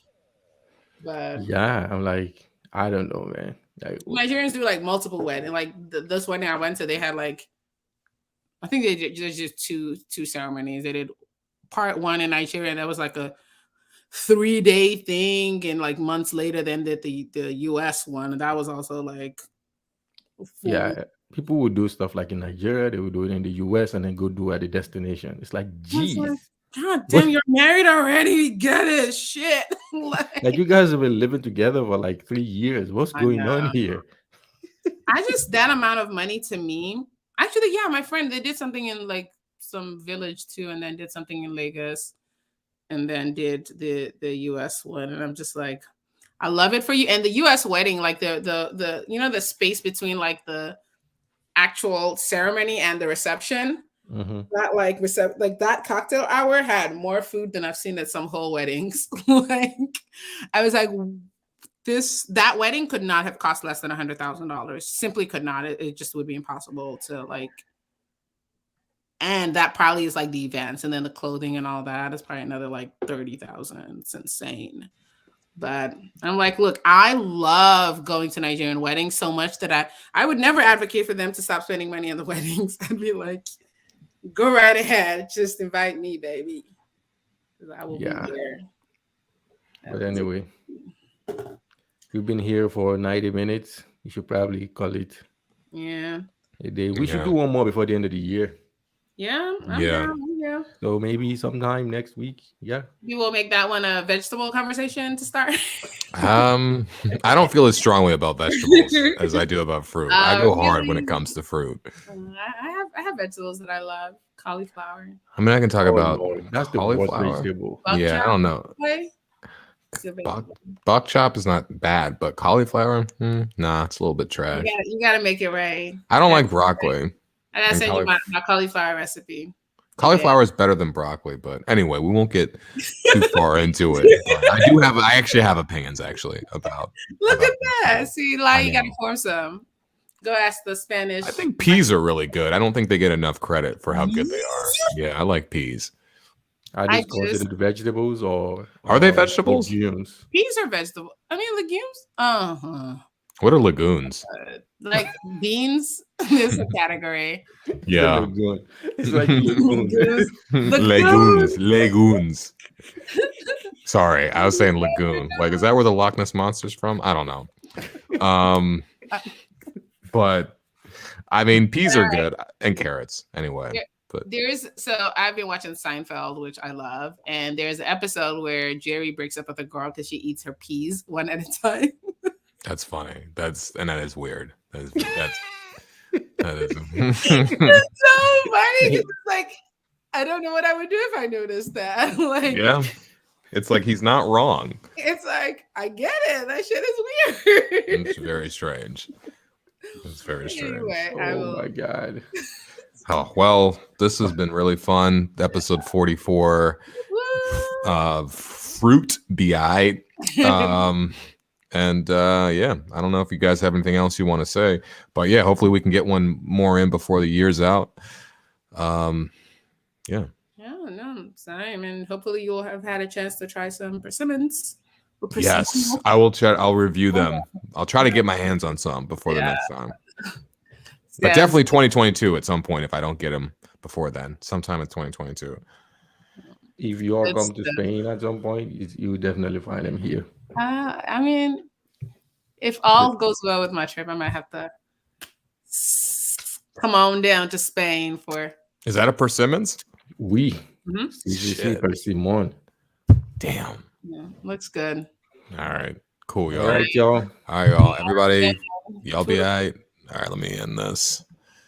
But yeah, I'm like, I don't know, man. Like, Nigerians do like multiple weddings. Like this wedding I went to, they had like, I think they did just two ceremonies. They did part 1 in Nigeria, and that was like a 3-day thing, and like months later, then did the US one, and that was also like, yeah. People would do stuff like in Nigeria, they would do it in the US, and then go do at the destination. It's like, geez. God damn, you're married already? Get it, shit. like you guys have been living together for like 3 years. What's going on here? That amount of money to me. Actually, yeah, my friend, they did something in like some village too, and then did something in Lagos, and then did the US one. And I'm just like, I love it for you. And the US wedding, like the space between like the actual ceremony and the reception. Mm-hmm. That like that cocktail hour had more food than I've seen at some whole weddings. Like I was like, that wedding could not have cost less than $100,000. Simply could not. It just would be impossible to like. And that probably is like the events, and then the clothing and all that is probably another like $30,000. It's insane. But I'm like, look, I love going to Nigerian weddings so much that I would never advocate for them to stop spending money on the weddings. I'd be like, go right ahead. Just invite me, baby. I will be there. But anyway, we've been here for 90 minutes. You should probably call it a day. We should do one more before the end of the year. Yeah. Yeah. So maybe sometime next week. Yeah. We will make that one a vegetable conversation to start. I don't feel as strongly about vegetables as I do about fruit. I go hard when it comes to fruit. I have vegetables that I love. Cauliflower. I mean, I can talk about that's cauliflower. The I don't know. Bok chop is not bad, but cauliflower, nah, it's a little bit trash. You gotta make it right. I don't like broccoli. I gotta send you my cauliflower recipe. Cauliflower is better than broccoli, but anyway, we won't get too far into it. I actually have opinions about. Look at that. See, like you gotta form some. Go ask the Spanish. I think peas are really good. I don't think they get enough credit for how good they are. Yeah, I like peas. Are these considered vegetables or are they vegetables? Legumes? Peas are vegetables. I mean legumes. What are legumes? Like beans is a category. Yeah. It's like legumes. Sorry, I was saying lagoon. Like, is that where the Loch Ness Monster's from? I don't know. But I mean, peas are good, and carrots. Anyway, But so I've been watching Seinfeld, which I love, and there's an episode where Jerry breaks up with a girl because she eats her peas one at a time. That's funny. That is weird. That is It's so funny. It's like, I don't know what I would do if I noticed that. Like, yeah. It's like he's not wrong. It's like, I get it. That shit is weird. It's very strange. It's very strange. Anyway, my God. Oh, well, this has been really fun. Episode 44. Fruit be aight. And yeah, I don't know if you guys have anything else you want to say, but yeah, hopefully we can get one more in before the year's out. Yeah. No, same. And hopefully you'll have had a chance to try some persimmons. Yes, I will try. I'll review them. I'll try to get my hands on some before the next time. But definitely 2022 at some point if I don't get them before then. Sometime in 2022. If you all come to Spain at some point, you definitely find them here. I mean, if all goes well with my trip, I might have to come on down to Spain for. Is that a persimmons? Oui. Persimmon. Damn. Yeah, looks good. All right. Cool, y'all. All right, y'all. All right, y'all. Everybody, y'all be all right. All right, let me end this.